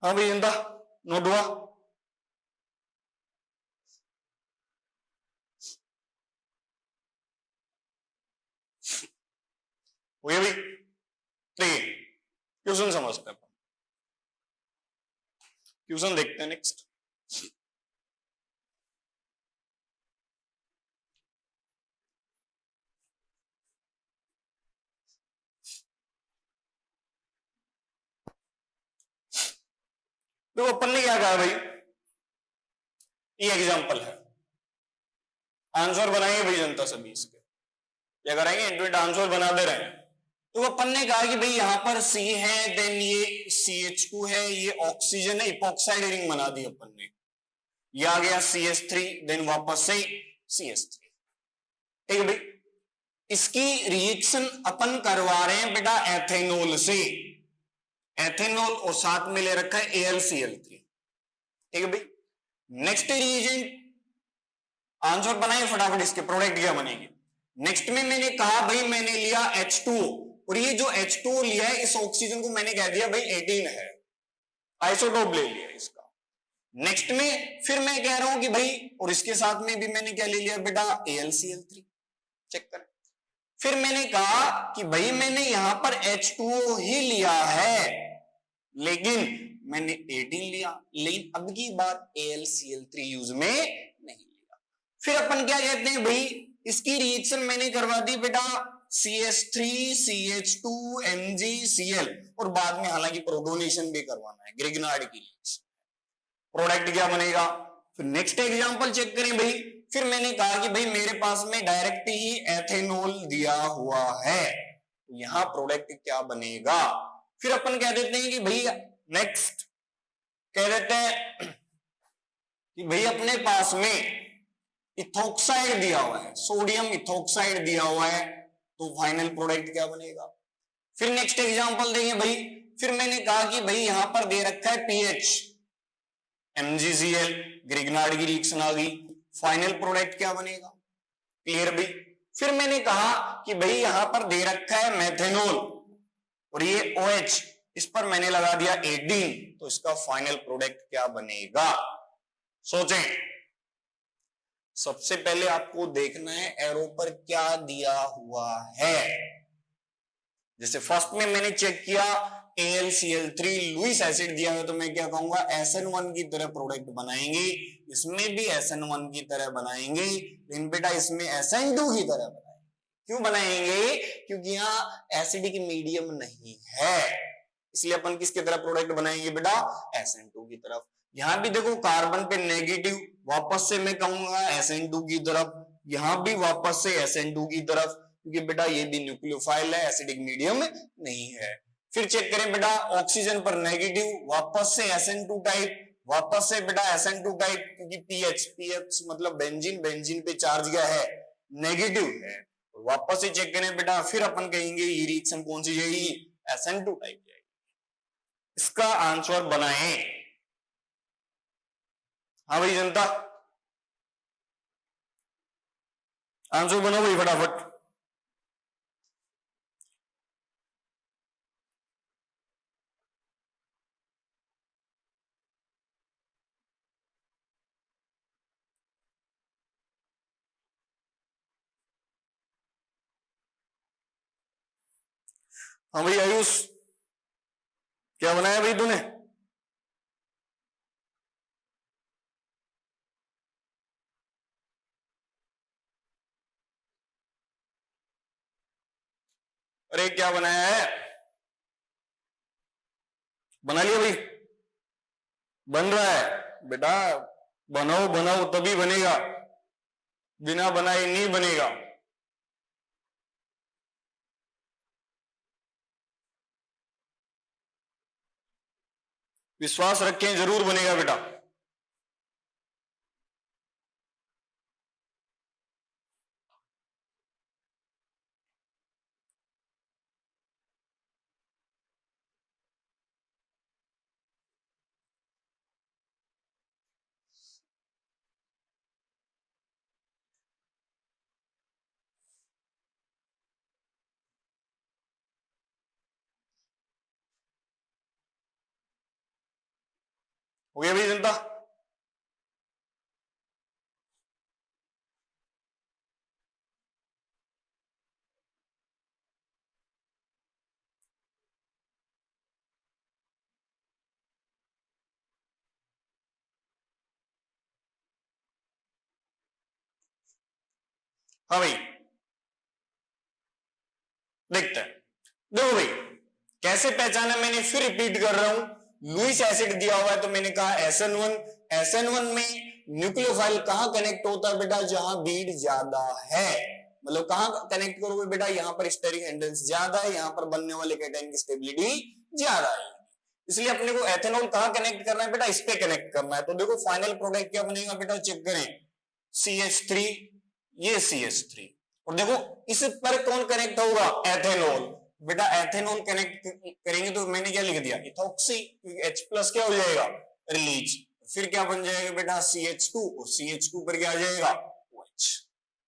S1: हाँ भाई जनता, नोट हुआ, हुई भाई। देखिए क्वेश्चन समझते हैं, क्वेश्चन देखते हैं नेक्स्ट। देखो अपन ने क्या कहा भाई, ये एग्जांपल है, आंसर बनाएंगे भाई जनता सभी इसके, क्या करेंगे, इंटरनेट आंसर बना दे रहे हैं। तो अपन ने कहा कि भाई यहां पर C है, देन ये CH2 है, ये ऑक्सीजन है, इपॉक्साइड रिंग बना दी अपन ने, ये आ गया CH3, देन वापस से CH3। ठीक है भाई, इसकी रिएक्शन अपन करवा रहे हैं बेटा एथेनॉल से, एथेनॉल और साथ में ले रखा है AlCl3। ठीक है भाई, नेक्स्ट रिएजेंट आंसर बनाए फटाफट, इसके प्रोडक्ट क्या बनेगी। नेक्स्ट में मैंने कहा भाई मैंने लिया H2O, और ये जो H2O लिया है इस ऑक्सीजन को मैंने कह दिया भाई 18 है, आइसोटोप ले लिया इसका। नेक्स्ट में फिर मैं कह रहा हूं कि भाई, और इसके साथ में भी मैंने क्या ले लिया बेटा AlCl3, चेक करें। फिर मैंने कहा कि भाई मैंने यहां पर H2O ही लिया है, लेकिन मैंने 18 लिया, लेकिन अब की बात AlCl3 यूज में नहीं लिया। फिर अपन क्या कहते हैं भाई, इसकी रिएक्शन मैंने करवा दी बेटा CH3 CH2 MgCl, और बाद में हालांकि प्रोटोनेशन भी करवाना है, ग्रिग्नार्ड की रिएक्शन, प्रोडक्ट क्या बनेगा। फिर नेक्स्ट एग्जांपल चेक करें भाई, फिर मैंने कहा कि भाई मेरे पास में डायरेक्ट ही एथेनॉल दिया हुआ है, यहां प्रोडक्ट क्या बनेगा। फिर अपन कह देते हैं कि भाई नेक्स्ट कह देते हैं कि भाई अपने पास में इथोक्साइड दिया हुआ है, सोडियम इथोक्साइड दिया हुआ है, तो फाइनल प्रोडक्ट क्या बनेगा। फिर नेक्स्ट एग्जांपल देंगे भाई, फिर मैंने कहा कि भाई यहां पर दे रखा है पीएच, MgCl, ग्रिग्नार्ड की रिएक्शन आ गई, फाइनल प्रोडक्ट क्या बनेगा। क्लियर भाई। फिर मैंने कहा कि भाई यहां पर दे रखा है मेथेनॉल और ये OH, इस पर मैंने लगा दिया 18, तो इसका फाइनल प्रोडक्ट क्या बनेगा। सोचें, सबसे पहले आपको देखना है एरो पर क्या दिया हुआ है। जैसे फर्स्ट में मैंने चेक किया AlCl3 लुईस एसिड दिया है, तो मैं क्या कहूंगा SN1 की तरह प्रोडक्ट बनाएंगे, इसमें भी SN1 की तरह बनाएंगे, लेकिन बेटा इसमें SN2 की तरह बनाएंगे। क्यों बनाएंगे? क्योंकि यहाँ एसिडिक मीडियम नहीं है, इसलिए अपन किसकी तरह प्रोडक्ट बनाएंगे बेटा? SN2 की तरफ। यहां भी देखो कार्बन पे नेगेटिव, वापस से मैं कहूंगा SN2 की तरफ, यहां भी वापस से SN2 की तरफ, क्योंकि बेटा ये भी न्यूक्लियोफाइल है, एसिडिक मीडियम नहीं है। फिर चेक करें बेटा ऑक्सीजन पर नेगेटिव, वापस से SN2 टाइप, वापस से बेटा SN2 टाइप, क्योंकि पीएच मतलब बेंजीन, बेंजीन पे चार्ज क्या है? नेगेटिव है। वापस से चेक करें बेटा, फिर अपन कहेंगे ये रिएक्शन कौन सी जाएगी? SN2 टाइप जाएगी। इसका आंसर बनाएं। हाँ भाई जनता, आंसर बनाओ भाई फटाफट। हाँ भाई आयुष, क्या बनाया भाई तूने? अरे क्या बनाया है? बना लिया भाई? बन रहा है बेटा, बनाओ बनाओ तभी बनेगा, बिना बनाए नहीं बनेगा। विश्वास रखें, जरूर बनेगा बेटा। हो गया भाई जनता? हाँ भाई देखते हैं। देखो भाई कैसे पहचाना, मैंने फिर रिपीट कर रहा हूं। लुईस एसिड दिया हुआ है तो मैंने कहा SN1, SN1 में न्यूक्लियोफाइल कहां कनेक्ट होता है बेटा? जहां बीड ज्यादा है, मतलब कहां कनेक्ट करोगे बेटा? यहां पर स्टेरिक हैंडल्स ज्यादा है, यहां पर बनने वाले कैटायन की स्टेबिलिटी ज्यादा है, इसलिए अपने को एथेनॉल कहां कनेक्ट करना है बेटा? इस पे कनेक्ट करना है। तो देखो फाइनल प्रोडक्ट क्या बनेगा बेटा? चेक करें, CH3, ये CH3, और देखो इस पर कौन कनेक्ट होगा? एथेनॉल। बेटा एथेनॉल कनेक्ट करेंगे तो मैंने क्या लिख दिया? इथॉक्सी, क्योंकि H+ क्या हो जाएगा? रिलीज। फिर क्या बन जाएगा बेटा? CH2, और CH2 पर क्या आ जाएगा? OH।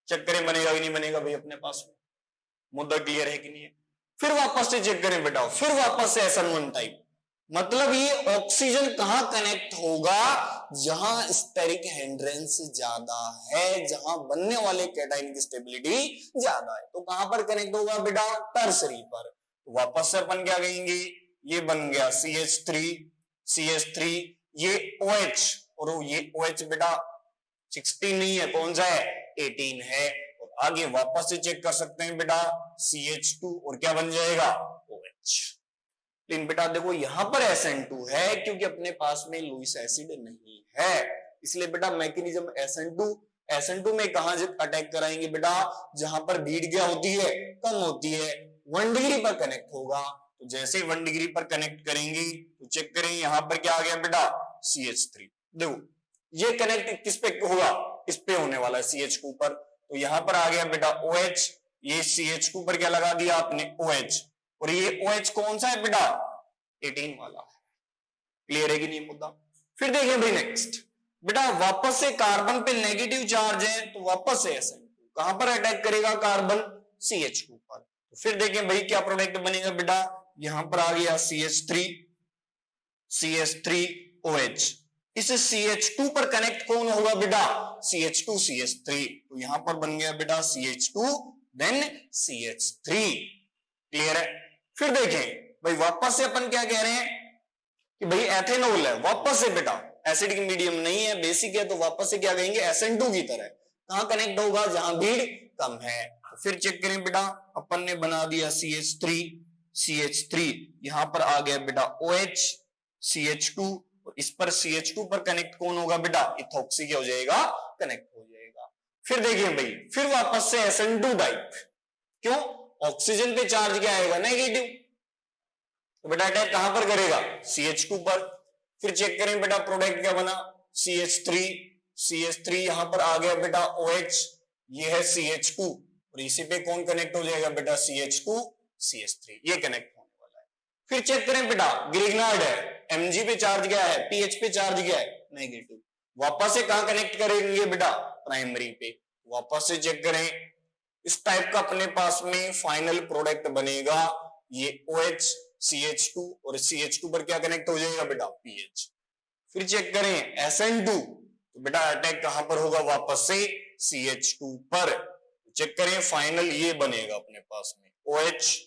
S1: चेक करें बनेगा कि नहीं बनेगा भाई अपने पास में, मुद्दा क्लियर है कि नहीं है? फिर वापस से चेक करें बेटा, फिर वापस से SN1 टाइप, मतलब ये ऑक्सीजन कहां कनेक्ट होगा? जहां स्टेरिक हिंड्रेंस ज्यादा है, जहां बनने वाले कैटायन की स्टेबिलिटी ज्यादा है, तो कहां पर कनेक्ट होगा बेटा? टर्सरी पर। तो वापस से अपन क्या कहेंगे? ये बन गया CH3, ये OH, और ये OH बेटा 16 नहीं है, कौन सा है? 18 है। और आगे वापस से चेक कर सकते हैं बेटा, CH2, और क्या बन जाएगा? OH। लेकिन बेटा देखो यहां पर SN2 है, क्योंकि अपने पास में लुईस एसिड नहीं है, इसलिए बेटा मैकेनिज्म SN2 में कहां अटैक कराएंगे बेटा? जहां पर बीड क्या होती है? कम होती है, 1 डिग्री पर कनेक्ट होगा। तो जैसे 1 डिग्री पर कनेक्ट करेंगे तो चेक करें यहां पर क्या आ गया बेटा? CH3। देखो ये कनेक्ट किस पे होगा? इस पे होने वाला है, CH2 पर। तो यहां पर आ गया बेटा OH, ये CH2 पर क्या लगा दिया आपने? OH, और ये OH कौन सा है बेटा? 18 वाला है। क्लियर है कि नहीं मुद्दा? फिर देखिए भाई नेक्स्ट, बेटा वापस से कार्बन पे नेगेटिव चार्ज है, तो वापस से SN2 कहां पर अटैक करेगा? कार्बन CH2 पर। तो फिर देखें भाई क्या प्रोडक्ट बनेगा बेटा? यहां पर आ गया CH3OH, इस CH2 पर कनेक्ट कौन होगा बेटा? CH2CH3, तो यहां पर बन गया बेटा CH2 देन CH3। क्लियर है? फिर देखें भाई वापस से अपन क्या कह रहे हैं कि भाई एथेनॉल है, वापस से बेटा एसिडिक मीडियम नहीं है, बेसिक है, तो वापस से क्या कहेंगे SN2 की तरह। कहां कनेक्ट होगा, जहां भीड़ कम है। तो फिर चेक करें बेटा, अपन ने बना दिया CH3 यहां पर आ गया बेटा OH CH2, और इस पर CH2 पर कनेक्ट कौन होगा बेटा, इथॉक्सी क्या हो जाएगा, कनेक्ट हो जाएगा। फिर देखिए भाई, फिर वापस से SN2 टाइप, क्यों, ऑक्सीजन पे चार्ज क्या आएगा, नेगेटिव, तो बेटा अटैक कहां पर करेगा, CH2 पर। फिर चेक करें बेटा प्रोडक्ट क्या बना, CH3 यहां पर आ गया बेटा OH, ये है CH2, और इसी पे कौन कनेक्ट हो जाएगा बेटा, CH2 CH3, ये कनेक्ट होने वाला है। फिर चेक करें बेटा ग्रिग्नार्ड है, Mg पे चार्ज क्या है, pH पे चार्ज क्या है, नेगेटिव, वापस से कहां कनेक्ट करेंगे बेटा, प्राइमरी पे। वापस से चेक करें, इस टाइप का अपने पास में फाइनल प्रोडक्ट बनेगा, ये OH CH2, और CH2 पर क्या कनेक्ट हो जाएगा बेटा, pH। फिर चेक करें SN2, तो बेटा अटैक कहां पर होगा, वापस से CH2 पर। चेक करें फाइनल ये बनेगा अपने पास में OH,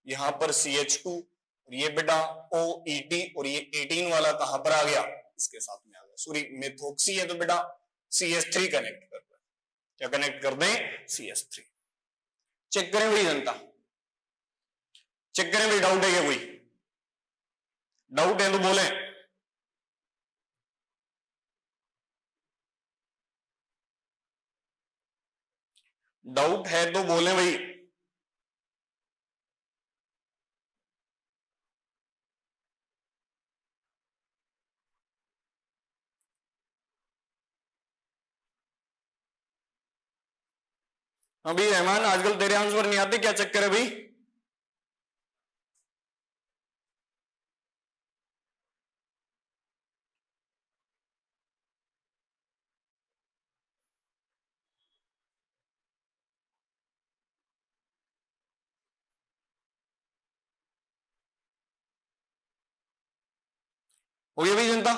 S1: यहां पर CH2, और ये बेटा OET, और ये 18 वाला कहां पर आ गया, इसके साथ में आ गया, सॉरी मेथोक्सी है, तो बेटा CH3 कनेक्ट कर दें, क्या कनेक्ट कर दें, CH3। चेक करें भाई जनता, चेक करें भाई, डाउट है क्या कोई, डाउट है तो बोले, डाउट है तो बोले भाई। अभी रहमान आजकल तेरे आंसर नहीं आते, क्या चक्कर है भाई, हो गया भाई जनता।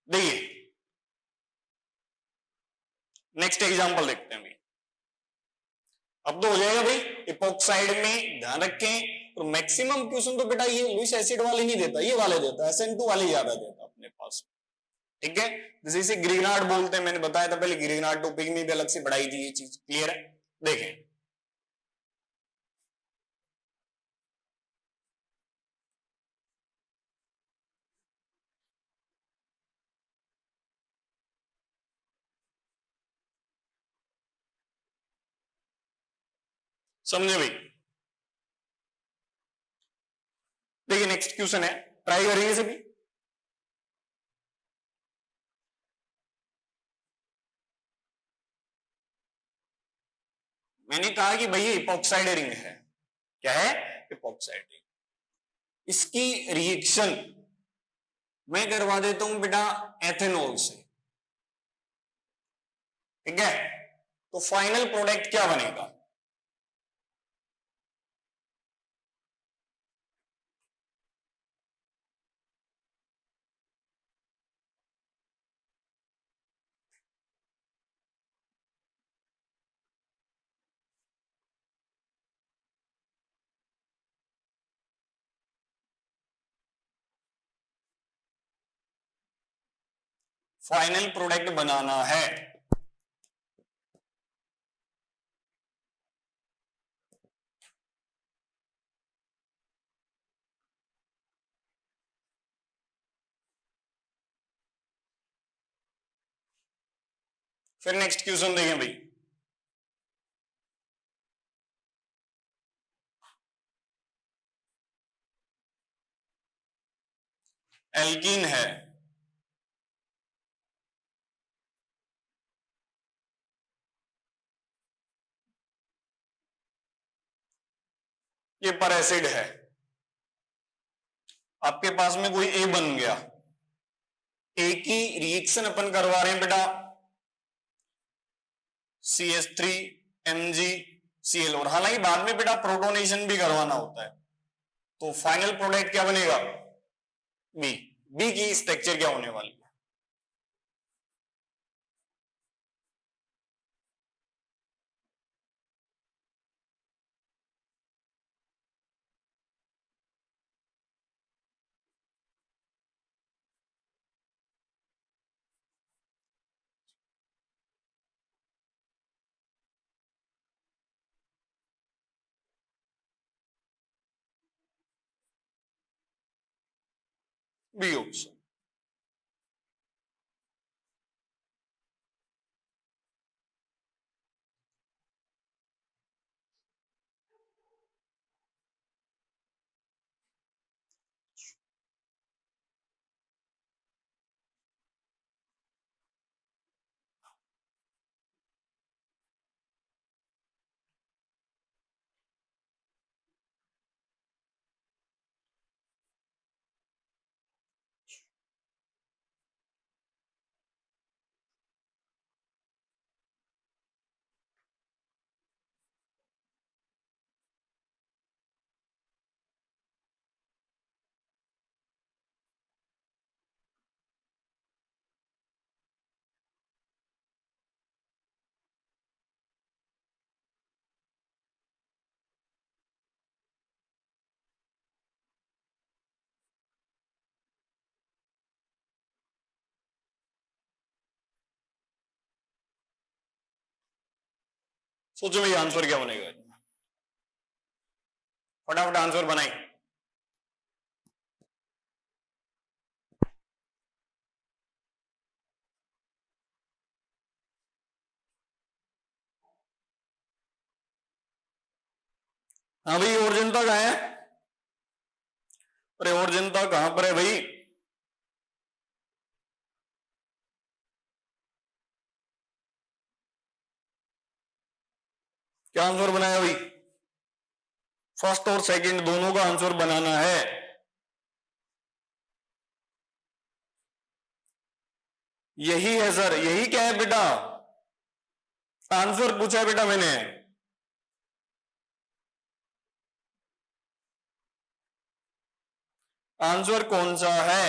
S1: देखिए नेक्स्ट एग्जांपल देखते हैं भाई, अब तो हो जाएगा भाई, इपोक्साइड में ध्यान रखें, और मैक्सिमम क्वेश्चन तो बेटा ये लुईस एसिड वाले नहीं देता, ये वाले देता, SN2 वाले ज्यादा देता अपने पास, ठीक है। जैसे इसे ग्रिग्नार्ड बोलते हैं, मैंने बताया था पहले, ग्रिग्नार्ड टॉपिक में भी अलग से पढ़ाई थी ये चीज, क्लियर है। देखें समझे भाई, देखिए नेक्स्ट क्वेश्चन है, ट्राई करेंगे सभी। मैंने कहा कि भैया इपोक्साइड रिंग है, क्या है, इपोक्साइड रिंग, इसकी रिएक्शन मैं करवा देता हूं बेटा एथेनॉल से, ठीक है, तो फाइनल प्रोडक्ट क्या बनेगा, फाइनल प्रोडक्ट बनाना है, फिर नेक्स्ट क्वेश्चन देखें भाई, एल्कीन है, ये पर एसिड है, आपके पास में कोई ए बन गया, ए की रिएक्शन अपन करवा रहे हैं बेटा CH3 MgCl, और हालांकि बाद में बेटा प्रोटोनेशन भी करवाना होता है, तो फाइनल प्रोडक्ट क्या बनेगा, बी की स्ट्रक्चर क्या होने वाली है, बी ऑप्शन। सोचो भाई आंसर क्या बनेगा, फटाफट आंसर बनाए। हाँ भाई, और जनता कहाँ है? अरे और जनता कहां पर है भाई? क्या आंसर बनाया भाई? फर्स्ट और सेकंड दोनों का आंसर बनाना है। यही है सर, यही क्या है बेटा? आंसर पूछा है बेटा मैंने। आंसर कौन सा है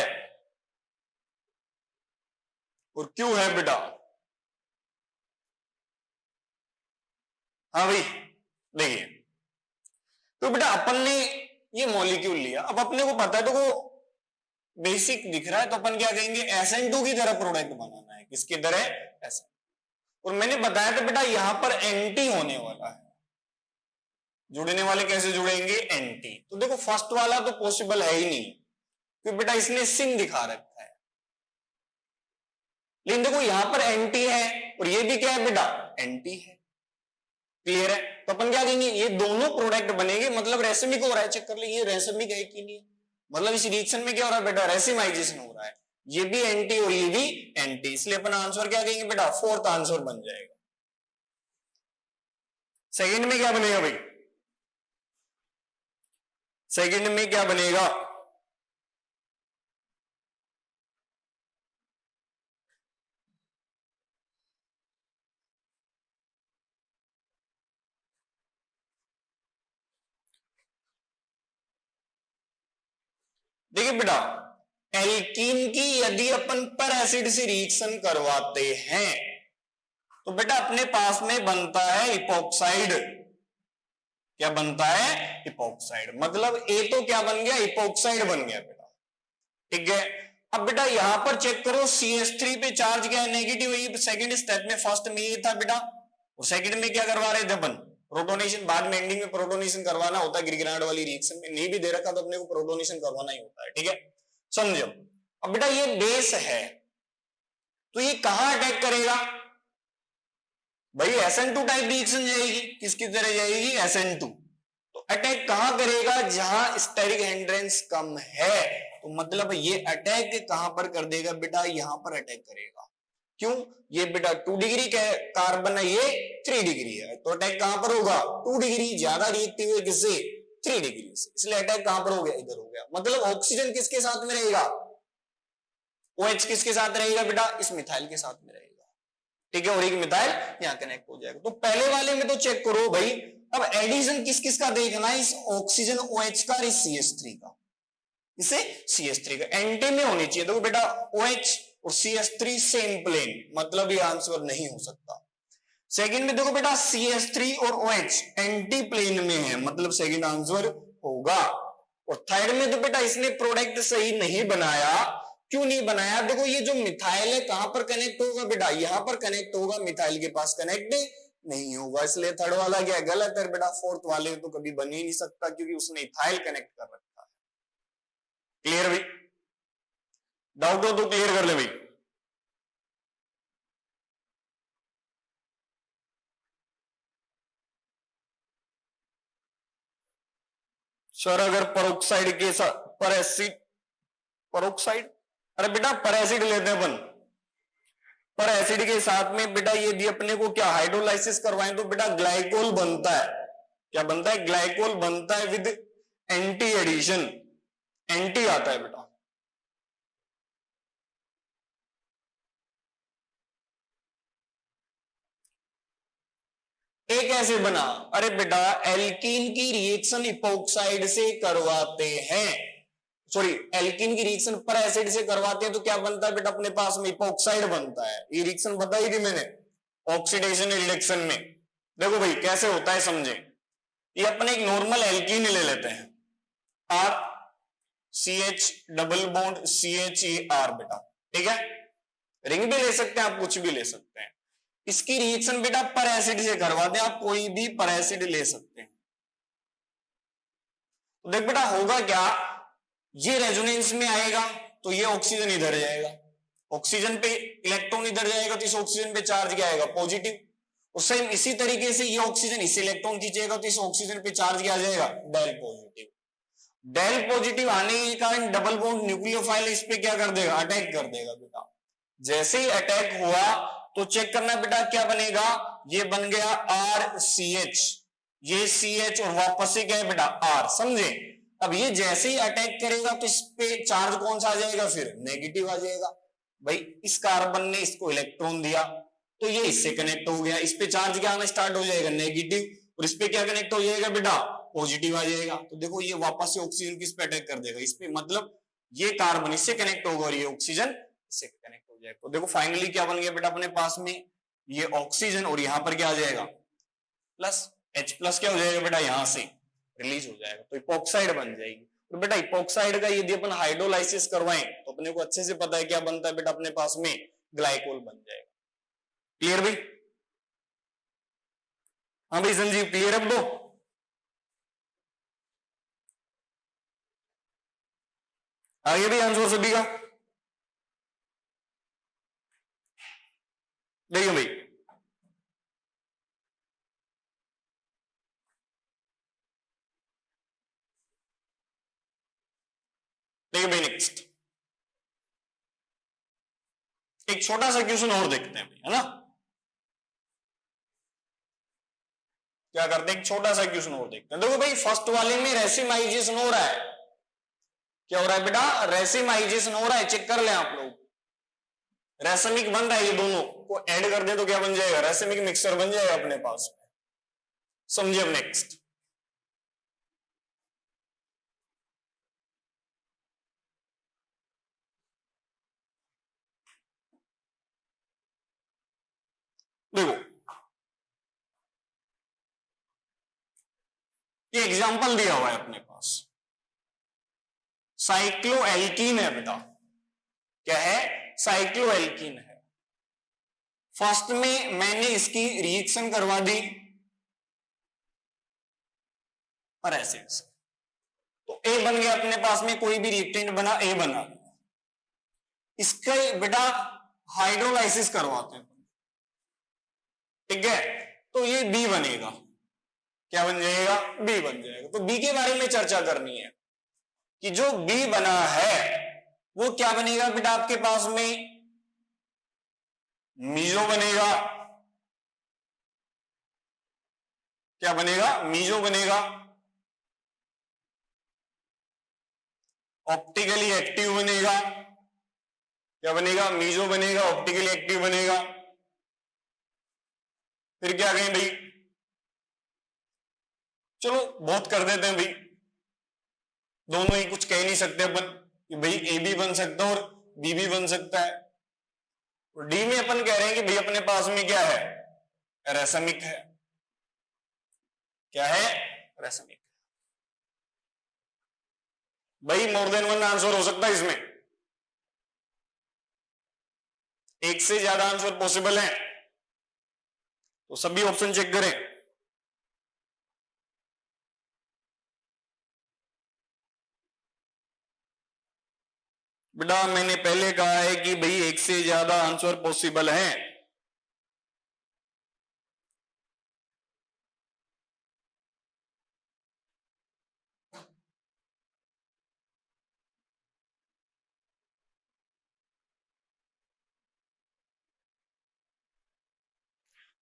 S1: और क्यों है बेटा? हाँ भाई देखिए, तो बेटा अपन ने ये मॉलिक्यूल लिया, अब अपने को पता है तो वो बेसिक दिख रहा है, तो अपन क्या कहेंगे, SN2 की तरह प्रोडक्ट बनाना है। किसकी तरह? SN। और मैंने बताया था बेटा यहां पर एंटी होने वाला है। जुड़ने वाले कैसे जुड़ेंगे? एंटी। तो देखो फर्स्ट वाला तो पॉसिबल है ही नहीं, क्योंकि बेटा इसने सिन दिखा रखा है। लेकिन देखो यहां पर एंटी है और ये भी क्या है बेटा? एंटी है। क्लियर है? तो अपन क्या कहेंगे, ये दोनों प्रोडक्ट बनेंगे, मतलब रेसिमिक हो रहा है। चेक कर लीजिए रेसिमिक है कि नहीं, मतलब इस रिएक्शन में क्या हो रहा है बेटा? रेसिमाइजेशन हो रहा है। ये भी एंटी और ये भी एंटी, इसलिए अपन आंसर क्या कहेंगे बेटा? फोर्थ आंसर बन जाएगा। सेकंड में क्या बनेगा भाई? सेकंड में क्या बनेगा? देखिए बेटा, एल्कीन की यदि अपन पर एसिड से रिएक्शन करवाते हैं तो बेटा अपने पास में बनता है इपॉक्साइड। क्या बनता है? इपॉक्साइड। मतलब ए तो क्या बन गया? इपॉक्साइड बन गया बेटा। ठीक है, अब बेटा यहां पर चेक करो, CH3 पे चार्ज क्या है? नेगेटिव है। सेकंड स्टेप में, फर्स्ट में ये था बेटा, और सेकंड में क्या करवा रहे थे अपन? प्रोटोनेशन। बाद में एंडिंग में प्रोटोनेशन करवाना होता है ग्रिगनार्ड वाली रिएक्शन में। नहीं भी दे रखा तो अपने को प्रोटोनेशन करवाना ही होता है। ठीक है, समझो। अब बेटा ये बेस है, तो ये कहां अटैक करेगा भाई? SN2 टाइप रिएक्शन जाएगी। किसकी तरह जाएगी? SN2। तो अटैक कहां करेगा? जहां स्टेरिक हिंड्रेंस कम है। तो मतलब ये अटैक कहां पर कर देगा बेटा? यहां पर अटैक करेगा। क्यों? ये बेटा 2 डिग्री का कार्बन है, ये 3 डिग्री है, तो अटैक कहां पर होगा? 2 डिग्री ज्यादा रिएक्टिव है किससे? 3 डिग्री से, इसलिए अटैक कहां पर हो गया? इधर हो गया। मतलब ऑक्सीजन किसके साथ में रहेगा? OH किसके साथ रहेगा बेटा? इस मिथाइल के साथ में रहेगा। ठीक है, और एक मिथाइल यहां कनेक्ट हो जाएगा। तो पहले वाले में तो चेक करो भाई। अब एडिशन किस किस का देखना है? इस ऑक्सीजन OH का, इस CH3 का, इसे CH3 का। एंटी में होनी चाहिए। देखो बेटा OH और CH3 सेम प्लेन, मतलब ये आंसर नहीं हो सकता। सेकंड में देखो बेटा CH3 और OH एंटी प्लेन में है, मतलब सेकंड आंसर होगा। और थर्ड में तो बेटा इसने प्रोडक्ट सही नहीं बनाया। क्यों नहीं बनाया? देखो ये जो मिथाइल है कहां पर कनेक्ट होगा बेटा? यहां पर कनेक्ट होगा, मिथाइल के पास कनेक्ट नहीं होगा, इसलिए थर्ड वाला क्या गलत है बेटा। फोर्थ वाले तो कभी बन ही नहीं सकता, क्योंकि उसने इथाइल कनेक्ट कर रखा है। क्लियर भाई? डाउट हो तो क्लियर कर ले भाई। सर अगर परोक्साइड के साथ पर एसिड, परोक्साइड, अरे बेटा पर एसिड लेते हैं अपन, पर एसिड के साथ में बेटा यदि अपने को क्या हाइड्रोलाइसिस करवाएं तो बेटा ग्लाइकोल बनता है। क्या बनता है? ग्लाइकोल बनता है विद एंटी एडिशन, एंटी आता है बेटा। एक ऐसे बना, अरे बेटा एल्कीन की रिएक्शन इपोक्साइड से करवाते हैं, सॉरी एल्कीन की रिएक्शन पर एसिड से करवाते हैं तो क्या बनता है बेटा अपने पास में? इपोक्साइड बनता है। ये रिएक्शन बताई थी मैंने ऑक्सीडेशन रिडक्शन में। देखो भाई कैसे होता है समझे। ये अपने एक नॉर्मल एल्कीन ले लेते हैं, R C H double bond C H E R बेटा, ठीक है। रिंग भी ले सकते हैं आप, कुछ भी ले सकते हैं। इसकी रिएक्शन बेटा पर एसिड से करवाते हैं, आप कोई भी पर एसिड ले सकते हैं। तो देख बेटा होगा क्या, ये रेजोनेंस में आएगा तो ये ऑक्सीजन इधर जाएगा, ऑक्सीजन पे इलेक्ट्रॉन इधर जाएगा तो इस ऑक्सीजन पे चार्ज क्या आएगा? पॉजिटिव। और सेम इसी तरीके से ये ऑक्सीजन इस इलेक्ट्रॉन खींचेगा तो इस ऑक्सीजन पे चार्ज क्या आ जाएगा? Del positive. डेल पॉजिटिव आने के कारण डबल बॉन्ड न्यूक्लियोफाइल इस पे क्या कर देगा? अटैक कर देगा बेटा। जैसे ही अटैक हुआ तो चेक करना बेटा क्या बनेगा, ये बन गया आर सी एच, ये सी एच और वापस से क्या है बेटा? आर, समझे। अब ये जैसे ही अटैक करेगा तो इस पे चार्ज कौन सा आ जाएगा? फिर नेगेटिव आ जाएगा। भाई इस कार्बन ने इसको इलेक्ट्रॉन दिया तो ये इससे कनेक्ट हो गया, इस पे चार्ज क्या आना स्टार्ट हो जाएगा? नेगेटिव। और इस पे क्या कनेक्ट हो जाएगा बेटा? पॉजिटिव आ जाएगा। तो देखो ये वापस से ऑक्सीजन किस पे अटैक कर देगा? इस पे, मतलब ये कार्बन इससे कनेक्ट होगा और ये ऑक्सीजन इससे कनेक्ट हो जाएगा। तो देखो फाइनली क्या बन गया बेटा अपने पास में? ये ऑक्सीजन और यहां पर क्या आ जाएगा? प्लस, H प्लस क्या हो जाएगा बेटा? यहां से रिलीज हो जाएगा तो इपोक्साइड बन जाएगी। तो बेटा इपोक्साइड का यदि अपन हाइड्रोलाइसिस करवाएं तो अपने को अच्छे से पता है क्या बनता है बेटा अपने पास में? ग्लाइकोल बन जाएगा। क्लियर भाई? हाँ भाई संजीव क्लियर अब दो। आगे भी आंसर सभी का देखिए भाई, देखिए भाई नेक्स्ट एक छोटा सा क्वेश्चन और देखते हैं भाई, है ना। क्या करते हैं, एक छोटा सा क्वेश्चन और देखते हैं। देखो भाई फर्स्ट वाले में रेसिमाइजेशन हो रहा है। क्या हो रहा है बेटा? रेसिमाइजेशन हो रहा है, चेक कर ले आप लोग। रेसमिक बन रहा है, ये दोनों को ऐड कर दे तो क्या बन जाएगा? रेसमिक मिक्सचर बन जाएगा अपने पास में। समझिए अब नेक्स्ट, देखो ये एग्जांपल दिया हुआ है अपने पास, साइक्लोएल्कीन है बेटा। क्या है? साइक्लोएल्कीन है। फर्स्ट में मैंने इसकी रिएक्शन करवा दी पर एसिड से, तो ए बन गया अपने पास में, कोई भी रिएक्टेंट बना ए बना। इसका बेटा हाइड्रोलाइसिस करवाते हैं, ठीक है, तो ये बी बनेगा। क्या बन जाएगा? बी बन जाएगा। तो बी के बारे में चर्चा करनी है कि जो बी बना है वो क्या बनेगा बेटा आपके पास में? मीजो बनेगा। क्या बनेगा? मीजो बनेगा। ऑप्टिकली एक्टिव बनेगा। क्या बनेगा? मीजो बनेगा, ऑप्टिकली एक्टिव बनेगा। फिर क्या कहें भाई? चलो बहुत कर देते हैं भाई, दोनों ही कुछ कह नहीं सकते अपन कि भाई ए भी बन सकता है और बी भी बन सकता है। डी में अपन कह रहे हैं कि भाई अपने पास में क्या है? रेसमिक है। क्या है? रेसमिक। भाई मोर देन वन आंसर हो सकता है इसमें, एक से ज्यादा आंसर पॉसिबल है, तो सभी ऑप्शन चेक करें। बेटा मैंने पहले कहा है कि भाई एक से ज्यादा आंसर पॉसिबल है।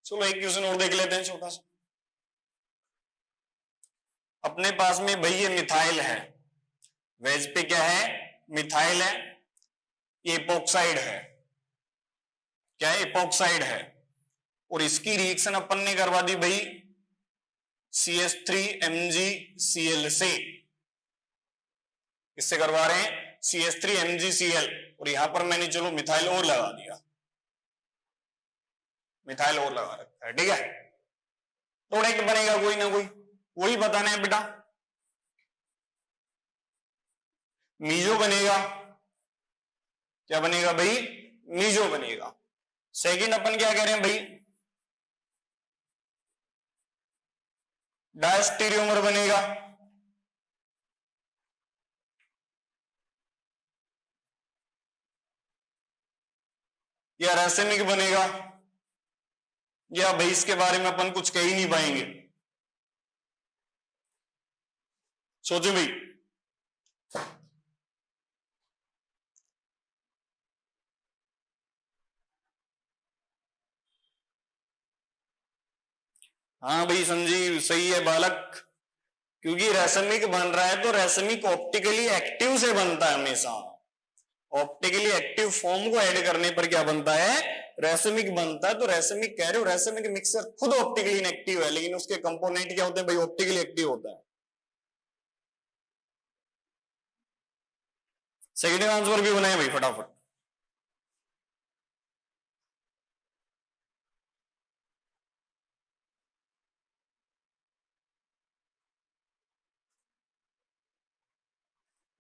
S1: चलो एक क्वेश्चन और देख लेते हैं छोटा सा। अपने पास में भाई ये मिथाइल है, वेज पे क्या है, मिथाइल है, ये इपोक्साइड है, क्या है, इपोक्साइड है, और इसकी रिएक्शन अपन ने करवा दी भाई CH3MgCl से। किससे करवा रहे हैं, CH3MgCl, और यहां पर मैंने चलो मिथाइल और लगा दिया, मिथाइल और लगा रखा है, ठीक है। प्रोडक्ट बनेगा कोई ना कोई, वही बताना है बेटा। मीजो बनेगा, क्या बनेगा भाई, मीजो बनेगा। सेकंड अपन क्या कह रहे हैं भाई, डायस्टीरियोमर बनेगा, या रासायनिक बनेगा, या भाई इसके बारे में अपन कुछ कह ही नहीं पाएंगे। सोचो भाई, हाँ भाई संजीव सही है बालक, क्योंकि रेशमिक बन रहा है तो रेशमिक ऑप्टिकली एक्टिव से बनता है हमेशा। ऑप्टिकली एक्टिव फॉर्म को ऐड करने पर क्या बनता है, रेशमिक बनता है। तो रेशमिक कह रहे हो, रेशमिक मिक्सर खुद ऑप्टिकली इनएक्टिव है, लेकिन उसके कंपोनेंट क्या होते हैं भाई, ऑप्टिकली एक्टिव होता है। सेकंड आंसर भी बनाए भाई फटाफट।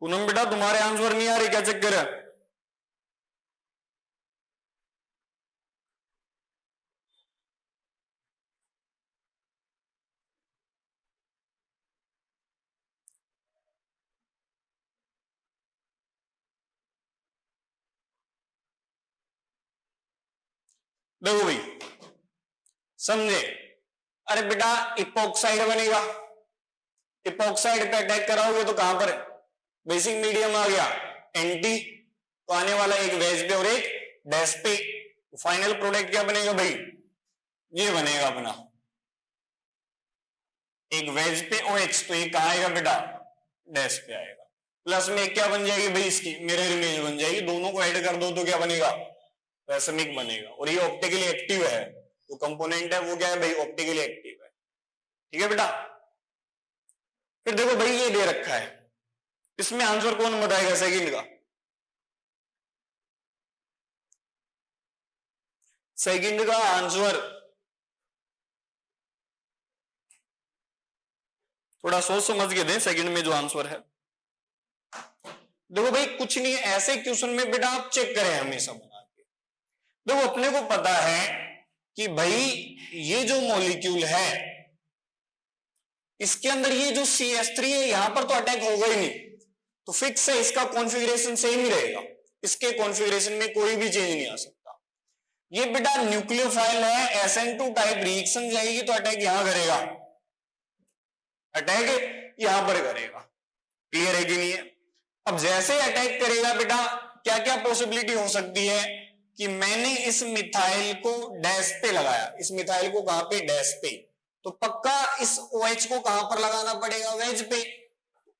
S1: पूनम बेटा तुम्हारे आंसर नहीं आ रहे, क्या चक्कर है? देखो भाई समझे, अरे बेटा इपोक्साइड बनेगा, इपोक्साइड पे अटैक कराओगे तो कहां पर है, बेसिक मीडियम आ गया एंटी, तो आने वाला एक वेज पे और एक डैश पे। तो फाइनल प्रोडक्ट क्या बनेगा भाई, ये बनेगा अपना एक वेज पे OH, तो ये कहां आएगा बेटा, डैश पे आएगा। प्लस में क्या बन जाएगी भाई, इसकी मिरर इमेज बन जाएगी, दोनों को ऐड कर दो तो क्या बनेगा, रेशमिक बनेगा। और ये ऑप्टिकली एक्टिव है, तो कंपोनेंट है वो क्या है भाई, ऑप्टिकली एक्टिव है, ठीक है बेटा। फिर देखो भाई ये दे रखा है, इसमें आंसर कौन बताएगा सेकंड का, सेकंड का आंसर थोड़ा सोच समझ के दें, सेकंड में जो आंसर है। देखो भाई कुछ नहीं, ऐसे क्वेश्चन में बेटा आप चेक करें हमेशा बना के। देखो अपने को पता है कि भाई ये जो मॉलिक्यूल है इसके अंदर ये जो CH3 है यहां पर तो अटैक होगा ही नहीं, तो फिक्स है, इसका कॉन्फ़िगरेशन सेम ही रहेगा, इसके कॉन्फ़िगरेशन में कोई भी चेंज नहीं आ सकता। ये बेटा न्यूक्लियोफाइल है, SN2 टाइप रिएक्शन जाएगी तो अटैक यहां करेगा, अटैक यहां पर करेगा, क्लियर है कि नहीं है। अब जैसे अटैक करेगा बेटा क्या क्या पॉसिबिलिटी हो सकती है कि मैंने इस मिथाइल को डैश पे लगाया, इस मिथाइल को कहां पे, डैश पे, तो पक्का इस OH को कहां पर लगाना पड़ेगा, वेज पे।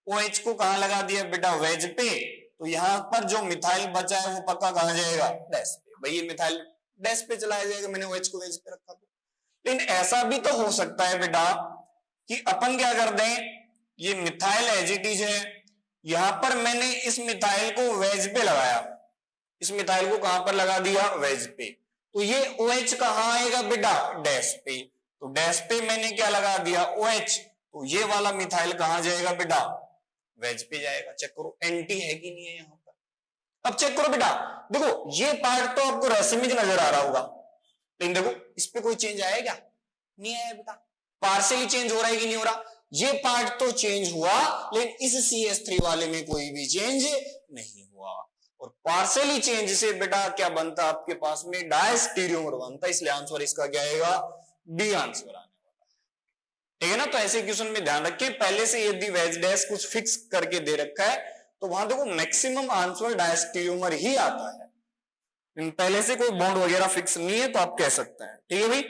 S1: OH को कहां लगा दिया बेटा, वेज पे, तो यहां पर जो मिथाइल बचा है वो पक्का कहां जाएगा, डैश पे। भाई ये मिथाइल डैश पे चलाया जाएगा, मैंने OH को वेज पे रखा तो। लेकिन ऐसा भी तो हो सकता है बेटा कि अपन क्या कर दें, ये मिथाइल एज इट इज है, यहां पर मैंने इस मिथाइल को वेज पे लगाया, इस मिथाइल को कहां पर लगा दिया, वेज पे, तो ये OH कहां आएगा बेटा, डैश पे। तो डैश पे मैंने क्या लगा दिया, OH, तो ये वाला मिथाइल कहां जाएगा बेटा, वेज पे जाएगा। चेक करो एंटी है कि नहीं है यहां पर। अब चेक करो बेटा, देखो ये पार्ट तो आपको रेशमिक नजर आ रहा होगा, लेकिन देखो इस पे कोई चेंज आया क्या, नहीं आया बेटा। पार्शियली चेंज हो रहा है कि नहीं हो रहा, ये पार्ट तो चेंज हुआ, लेकिन इस CH3 वाले में कोई भी चेंज नहीं हुआ। और पार्शियली चेंज से बेटा क्या बनता आपके पास में डायस्टीरियोमर बनता, इसलिए आंसर इसका क्या आएगा, बी आंसर आने वाला है। ठीक है ना। तो ऐसे क्वेश्चन में ध्यान रखिए, पहले से यदि वेज डैश कुछ फिक्स करके दे रखा है तो वहां देखो मैक्सिमम आंसर डायस्टीरियोमर ही आता है, पहले से कोई बॉन्ड वगैरह फिक्स नहीं है तो आप कह सकते हैं। ठीक है भाई।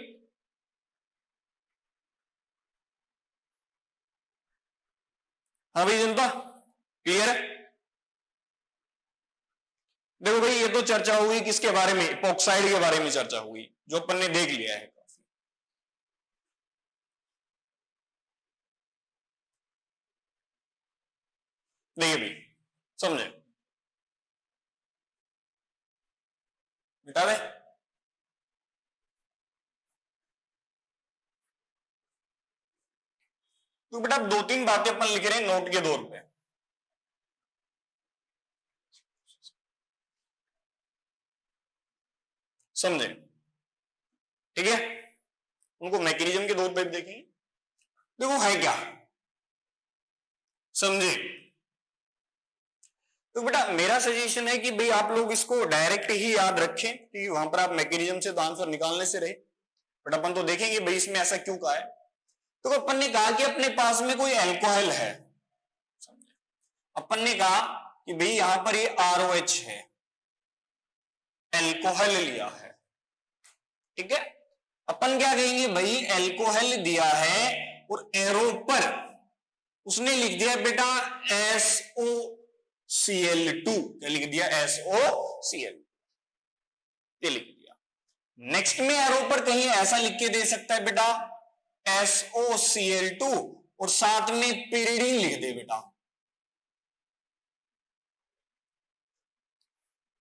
S1: हाँ भाई जनता क्लियर है। देखो भाई ये तो चर्चा हुई किसके बारे में, इपॉक्साइड के बारे में चर्चा हुई जो अपन ने देख लिया है काफी। देखिए भाई समझे, मिटा दे। तो बेटा दो तीन बातें अपन लिख रहे हैं नोट के तौर पे। समझे, ठीक है। उनको मैकेनिज्म के तौर पे देखेंगे। देखो है क्या, समझे। तो बेटा मेरा सजेशन है कि भाई आप लोग इसको डायरेक्ट ही याद रखें क्योंकि वहां पर आप मैकेनिज्म से तो आंसर निकालने से रहे, बट अपन तो देखेंगे भाई इसमें ऐसा क्यों कहा है। तो अपन ने कहा कि अपने पास में कोई एल्कोहल है, समझे। अपन ने कहा कि भाई यहां पर ये ROH है, एल्कोहल लिया है, ठीक है। अपन क्या कहेंगे भाई एल्कोहल दिया है और एरो पर उसने लिख दिया बेटा SOCl2, क्या लिख दिया SOCl, ये लिख दिया। नेक्स्ट में एरो पर कहीं ऐसा लिख के दे सकता है बेटा SOCl2 और साथ में पिरिडीन लिख दे बेटा।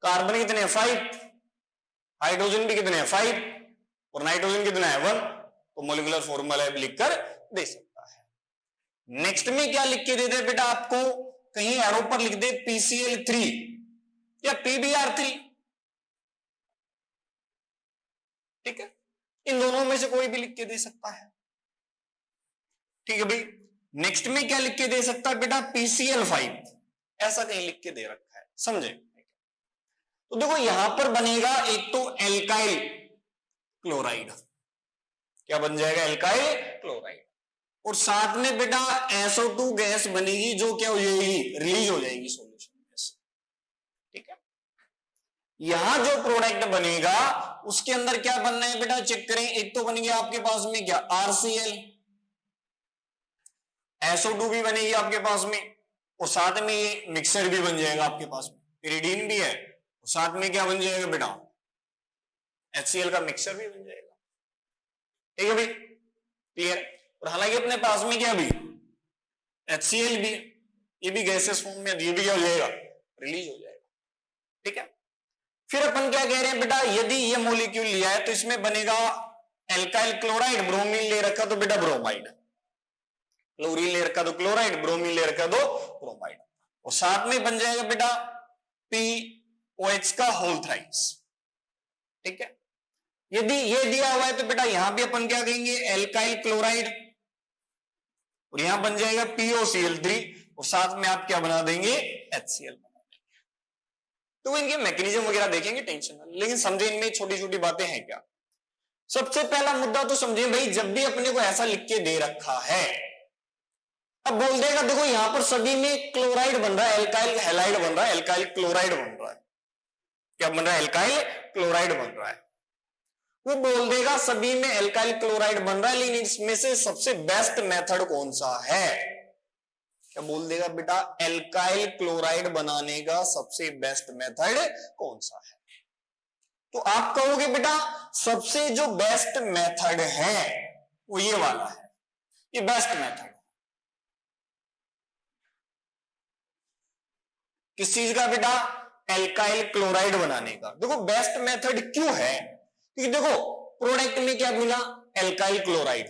S1: कार्बन कितने हैं 5, हाइड्रोजन भी कितने हैं 5 और नाइट्रोजन कितना है 1, तो मोलिकुलर फॉर्मूला लिखकर दे सकता है। नेक्स्ट में क्या लिख के दे दे बेटा आपको, कहीं एरो पर लिख दे PCl3 या PBr3, ठीक है। इन दोनों में से कोई भी लिख के दे सकता है, ठीक है भाई। नेक्स्ट में क्या लिख के दे सकता है बेटा PCl5, ऐसा कहीं लिख के दे रखा है, समझे। तो देखो यहां पर बनेगा एक तो एल्काइल क्लोराइड, क्या बन जाएगा एल्काइल क्लोराइड, और साथ में बेटा SO2 गैस बनेगी जो क्या हो जाएगी, रिलीज हो जाएगी सॉल्यूशन में से, ठीक है। यहां जो प्रोडक्ट बनेगा उसके अंदर क्या बनना है बेटा चेक करें, एक तो बनेगी आपके पास में क्या RCl, SO2 भी बनेगी आपके पास में और साथ में ये मिक्सर भी बन जाएगा आपके पास में, पिरिडीन भी है और साथ में क्या बन जाएगा बेटा HCl का मिक्सर भी बन जाएगा, ठीक है भाई क्लियर। और हालांकि अपने पास में क्या भी HCl भी, ये भी गैसेस फॉर्म में, ये भी क्या हो जाएगा रिलीज हो जाएगा, ठीक है। फिर अपन क्या कह रहे हैं बेटा, यदि ये मॉलिक्यूल लिया है तो इसमें बनेगा एल्काइल क्लोराइड, ब्रोमीन ले रखा तो बेटा ब्रोमाइड, क्लोरीन ले रखा तो क्लोराइड, ब्रोमीन ले रखा तो ब्रोमाइड, और साथ में बन जाएगा बेटा POH का होल थ्राइस, ठीक है। यदि ये दिया हुआ है तो बेटा यहां भी अपन क्या कहेंगे एल्काइल क्लोराइड, और यहां बन जाएगा POCl3 और साथ में आप क्या बना देंगे HCl बना देंगे। तो इनके मैकेनिज्म वगैरह देखेंगे, टेंशन ना, लेकिन समझे इनमें छोटी छोटी बातें हैं क्या। सबसे पहला मुद्दा तो समझे भाई, जब भी अपने को ऐसा लिख के दे रखा है, अब बोल देगा देखो यहां पर सभी में क्लोराइड बन रहा है, एल्काइल हैलाइड बन रहा है, एल्काइल क्लोराइड बन रहा है, क्या बन रहा है एल्काइल क्लोराइड बन रहा है। वो बोल देगा सभी में एल्काइल क्लोराइड बन रहा है, लेकिन इसमें से सबसे बेस्ट मेथड कौन सा है, क्या बोल देगा बेटा एल्काइल क्लोराइड बनाने का सबसे बेस्ट मेथड कौन सा है। तो आप कहोगे बेटा सबसे जो बेस्ट मेथड है वो ये वाला है, ये बेस्ट मेथड किस चीज का बेटा, एल्काइल क्लोराइड बनाने का। देखो बेस्ट मेथड क्यों है, क्योंकि देखो प्रोडक्ट में क्या मिला एल्काइल क्लोराइड,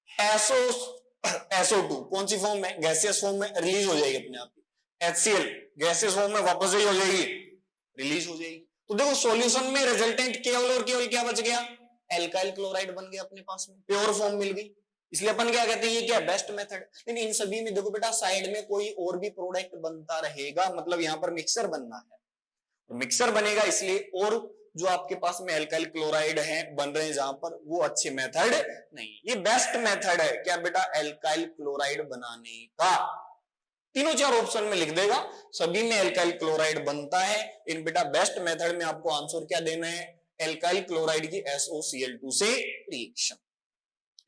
S1: SO2 कौन सी फॉर्म में, गैसियस फॉर्म में रिलीज हो जाएगी अपने आप ही, HCl गैसियस फॉर्म में वापस ही हो जाएगी, रिलीज हो जाएगी। तो देखो सॉल्यूशन में रिजल्टेंट केवल और केवल क्या बच गया, एल्काइल क्लोराइड बन गया अपने पास में, प्योर फॉर्म मिल गई, इसलिए अपन क्या कहते हैं ये क्या बेस्ट मेथड। लेकिन इन सभी में देखो बेटा साइड में कोई और भी प्रोडक्ट बनता रहेगा, मतलब यहां पर मिक्सर बनना है, मिक्सर बनेगा इसलिए, और जो आपके पास में एल्काइल क्लोराइड है बन रहे हैं जहां पर, वो अच्छे मेथड नहीं, ये बेस्ट मेथड है क्या बेटा, एल्काइल क्लोराइड बनाने का। तीनों चार ऑप्शन में लिख देगा, सभी में एल्काइल क्लोराइड बनता है। इन बेटा बेस्ट मेथड में आपको आंसर क्या देना है, एल्काइल क्लोराइड की SOCl2 से रिएक्शन।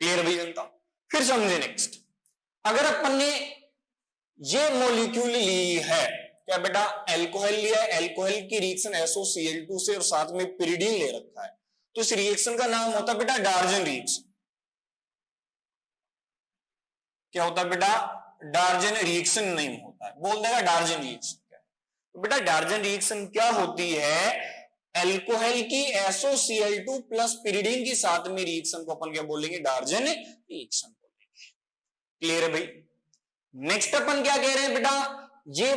S1: क्लियर भाई जनता। फिर समझे नेक्स्ट, अगर अपन ने ये मॉलिक्यूल ली है क्या बेटा, एल्कोहल लिया है, एल्कोहल की रिएक्शन SOCl2 से और साथ में पिरिडीन ले रखा है, तो इस रिएक्शन का नाम होता है बेटा डार्जन रिएक्शन। क्या होता है बेटा, डार्जन रिएक्शन नहीं होता है, बोल देगा डार्जन रिएक्शन क्या है। तो बेटा डार्जन रिएक्शन क्या होती है, एल्कोहल की SOCl2 प्लस पिरिडीन के साथ में रिएक्शन को अपन क्या बोलेंगे, डार्जन रिएक्शन बोलेंगे। क्लियर है भाई। नेक्स्ट अपन क्या कह रहे हैं बेटा, ये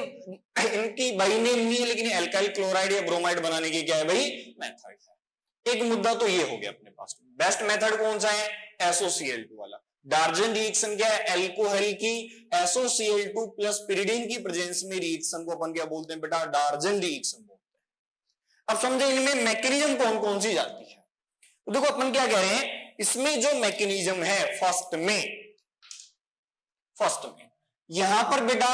S1: इनकी बाई नेम नहीं है लेकिन एल्काइल क्लोराइड या ब्रोमाइड बनाने की क्या है भाई, मेथड है। एक मुद्दा तो ये हो गया अपने पास। बेस्ट मेथड कौन सा है, SOCl2 वाला। डार्जन रिएक्शन क्या है, एल्कोहल की SOCl2 प्लस पिरिडीन की प्रेजेंस में रिएक्शन को अपन क्या बोलते हैं बेटा, डार्जन रिएक्शन बोलते हैं। अब समझे इनमें मैकेनिज्म कौन कौन सी जाती है। तो देखो अपन क्या कह रहे हैं, इसमें जो मैकेनिज्म है फर्स्ट में यहां पर बेटा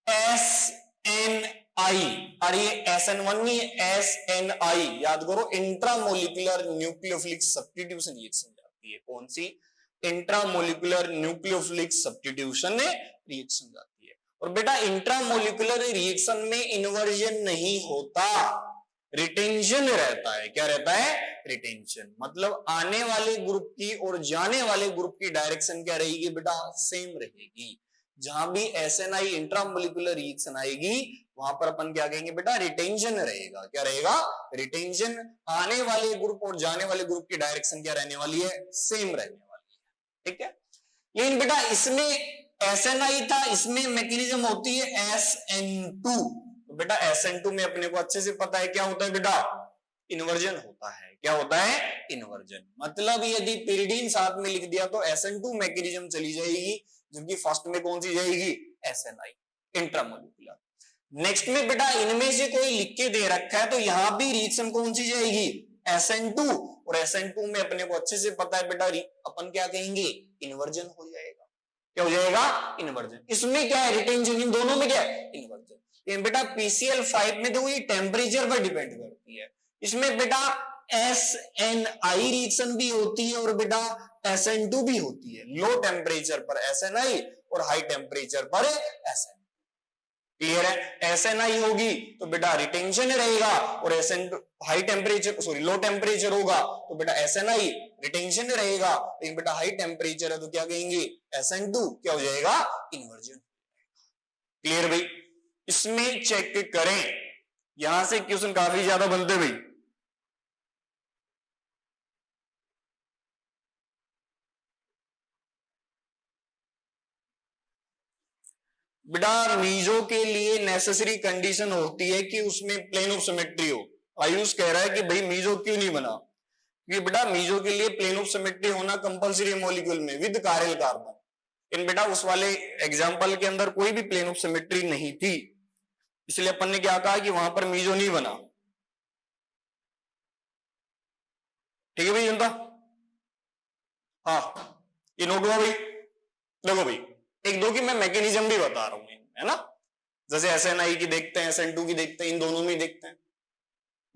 S1: SNI, और ये SN1 नहीं SNI, याद करो, इंट्रामोलिकुलर न्यूक्लियोफिलिक सब्स्टिट्यूशन रिएक्शन जाती है। कौन सी, इंट्रामोलिकुलर न्यूक्लियोफिलिक सब्स्टिट्यूशन रिएक्शन जाती है। और बेटा इंट्रामोलिकुलर रिएक्शन में इन्वर्जन नहीं होता, रिटेंशन रहता है। क्या रहता है, रिटेंशन। मतलब आने वाले ग्रुप की और जाने वाले ग्रुप की डायरेक्शन क्या रहेगी बेटा, सेम रहेगी। जहां भी SNI इंट्रामोलिकुलर रिएक्शन आएगी वहां पर अपन क्या कहेंगे बेटा, रिटेंशन रहेगा। क्या रहेगा, रिटेंशन। आने वाले ग्रुप और जाने वाले ग्रुप की डायरेक्शन क्या रहने वाली है, सेम रहने वाली है। ठीक है। लेकिन बेटा इसमें SNI था, इसमें मैकेनिज्म होती है SN2। तो बेटा SN2 में अपने को अच्छे से पता है क्या होता है बेटा, इन्वर्जन होता है। क्या होता है, इन्वर्जन। मतलब यदि पिरिडीन साथ में लिख दिया तो SN2 मैकेनिज्म चली जाएगी, जबकि फर्स्ट में कौन सी जाएगी, SNI इंट्रामोलिकुलर। नेक्स्ट में बेटा इनमें से कोई लिख के दे रखा है तो यहां भी रिएक्शन कौन सी जाएगी, SN2। और SN2 में अपने को अच्छे से पता है बेटा अपन क्या कहेंगे, इन्वर्जन हो जाएगा। क्या हो जाएगा, इन्वर्जन। इसमें क्या है, रिटेंशन। इन दोनों में क्या है, इन्वर्जन। बेटा PCl5 में तो ये टेम्परेचर पर डिपेंड करती है। इसमें बेटा SNI रिएक्शन भी होती है और बेटा SN2 भी होती है। लो टेम्परेचर पर SNI और हाई टेम्परेचर पर SN। क्लियर है। SNI होगी तो बेटा रिटेंशन रहेगा, और SN2 high temperature low temperature होगा तो बेटा SNI रिटेंशन रहेगा। लेकिन बेटा हाई टेम्परेचर है तो क्या कहेंगे, SN2 क्या हो जाएगा, इन्वर्जन। क्लियर भाई। इसमें चेक करें, यहां से क्वेश्चन काफी ज्यादा बनते भाई। बेटा मीजो के लिए नेसेसरी कंडीशन होती है कि उसमें प्लेन ऑफ सिमेट्री हो। आयुष कह रहा है कि भाई मीजो क्यों नहीं बना, क्योंकि बेटा मीजो के लिए प्लेन ऑफ सिमेट्री होना कंपलसरी मॉलिक्यूल में विद कायरल कार्बन। इन बेटा उस वाले एग्जांपल के अंदर कोई भी प्लेन ऑफ सिमेट्री नहीं थी, इसलिए अपन ने क्या कहा कि वहां पर मीजो नहीं बना। ठीक है भाई जनता। हाँ ये नोट हुआ भाई। देखो भाई एक दो की मैं मैकेनिज्म भी बता रहा हूं, है ना, जैसे SNI की देखते हैं, SN2 की देखते हैं, इन दोनों में देखते हैं।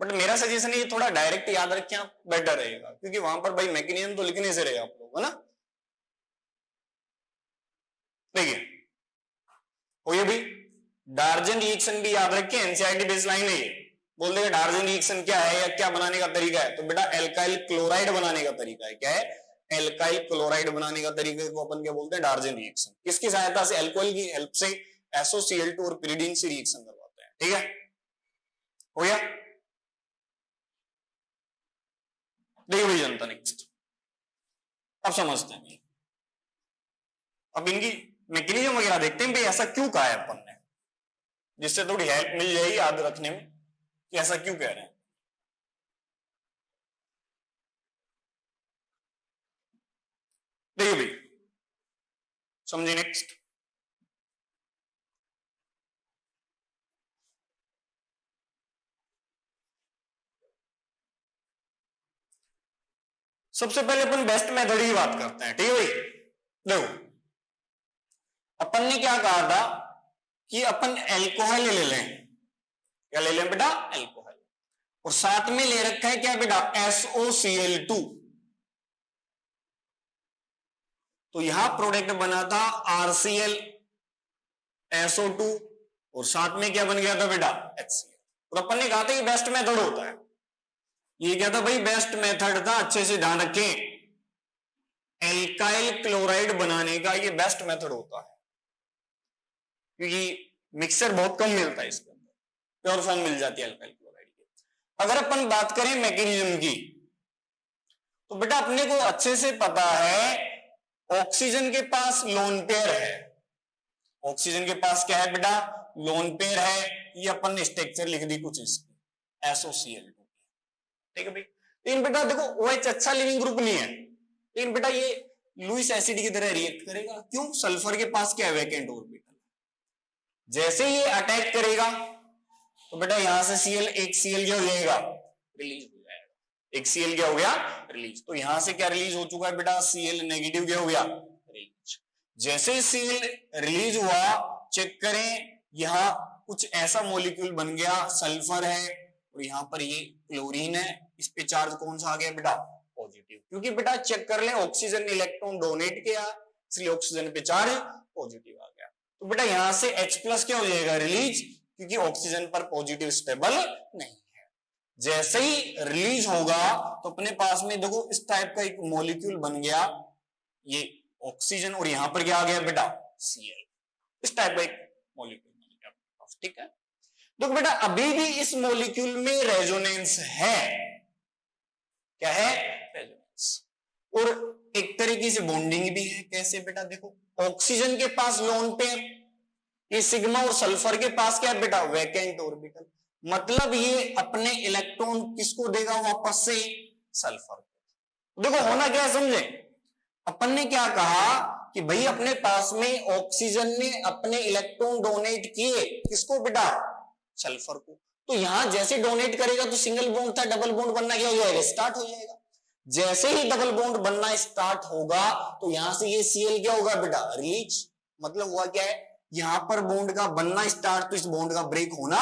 S1: बट मेरा सजेशन है ये थोड़ा डायरेक्ट याद रखें आप, बेटर रहेगा, क्योंकि वहां पर भाई मैकेनिज्म तो लिखने से रहे आप लोग, है ना। देखिए हो ये भाई, डार्जन रिएक्शन भी याद रखें, एनसीईआरटी बेसलाइन है ये। बोल देगा डार्जन रिएक्शन क्या है या क्या बनाने का तरीका है, तो बेटा एल्काइल क्लोराइड बनाने का तरीका है। क्या है, एल्काइल क्लोराइड बनाने का तरीके को अपन क्या बोलते हैं, डार्जन रिएक्शन। किसकी सहायता से, अल्कोहल की हेल्प से SOCl2 और पिरिडीन से रिएक्शन करवाते हैं। ठीक है, हो गया। देखिए भाई जनता नेक्स्ट, अब समझते हैं, अब इनकी मैकेनिज्म वगैरह देखते हैं भाई ऐसा क्यों कहा है अपन ने, जिससे थोड़ी हेल्प मिल जाएगी याद रखने में कि ऐसा क्यों कह रहे हैं। देखिए भाई समझिए नेक्स्ट, सबसे पहले अपन बेस्ट मेथड की बात करते हैं, ठीक है भाई। देखो अपन ने क्या कहा था कि अपन एल्कोहल ले लें, क्या ले लें बेटा, एल्कोहल, और साथ में ले रखा है क्या बेटा, SOCl2। तो यहां प्रोडक्ट बना था RCl SO2 और साथ में क्या बन गया था बेटा, HCl। और अपन ने कहा था ये बेस्ट मेथड होता है, ये क्या था भाई, बेस्ट मेथड था। अच्छे से ध्यान रखें, एल्काइल क्लोराइड बनाने का ये बेस्ट मेथड होता है, क्योंकि मिक्सर बहुत कम मिलता है इसके अंदर, प्योर फॉर्म मिल जाती है एल्काइल क्लोराइड की। अगर अपन बात करें मैकेनिज्म की, तो बेटा अपने को अच्छे से पता है ऑक्सीजन के पास लोन पेयर है, ऑक्सीजन के पास क्या है बेटा, लोन पेयर है। ये अपन ने स्ट्रक्चर लिख दी कुछ इसकी, SOCl2, ठीक है भाई। लेकिन बेटा देखो OH अच्छा लिविंग ग्रुप नहीं है, लेकिन बेटा ये लुईस एसिड की तरह रिएक्ट करेगा। क्यों, सल्फर के पास क्या है, वैकेंट ऑर्बिटल। जैसे ये अटैक करेगा तो बेटा यहां से Cl, एक Cl क्या हो जाएगा, रिलीज हो जाएगा, एक Cl क्या हो गया, रिलीज। तो यहां से क्या रिलीज हो चुका है बेटा, Cl नेगेटिव क्या हो गया, रिलीज। जैसे Cl रिलीज हुआ, चेक करें यहां कुछ ऐसा मॉलिक्यूल बन गया, सल्फर है और यहां पर ये क्लोरीन है, इस पे चार्ज कौन सा आ गया बेटा, पॉजिटिव। क्योंकि बेटा चेक कर ले ऑक्सीजन ने इलेक्ट्रॉन डोनेट किया, इसलिए ऑक्सीजन पे चार्ज पॉजिटिव आ गया। तो बेटा यहां से H प्लस क्या हो जाएगा, रिलीज, क्योंकि ऑक्सीजन पर पॉजिटिव स्टेबल नहीं है। जैसे ही रिलीज होगा तो अपने पास में देखो इस टाइप का एक मॉलिक्यूल बन गया, ये ऑक्सीजन, और यहां पर क्या आ गया बेटा, Cl, इस टाइप का एक मॉलिक्यूल बन गया, ठीक है। तो बेटा अभी भी इस मॉलिक्यूल में रेजोनेंस है, क्या है, रेजोनेंस, और एक तरीके से बॉन्डिंग भी है। कैसे बेटा, देखो ऑक्सीजन के पास लोन पेयर, ये सिग्मा, और सल्फर के पास क्या है बेटा, वैकेंट ऑर्बिटल। मतलब ये अपने इलेक्ट्रॉन किसको देगा वापस से, सल्फर को। देखो होना क्या है समझे, अपन ने क्या कहा कि भाई अपने पास में ऑक्सीजन ने अपने इलेक्ट्रॉन डोनेट किए, किसको बेटा, सल्फर को। तो यहां जैसे डोनेट करेगा तो सिंगल बॉन्ड था, डबल बॉन्ड बनना क्या हो जाएगा, स्टार्ट हो जाएगा। जैसे ही डबल बॉन्ड बनना स्टार्ट होगा तो यहां से ये Cl क्या होगा बेटा, रिलीज। मतलब हुआ क्या है, यहां पर बॉन्ड का बनना स्टार्ट, तो इस बॉन्ड का ब्रेक होना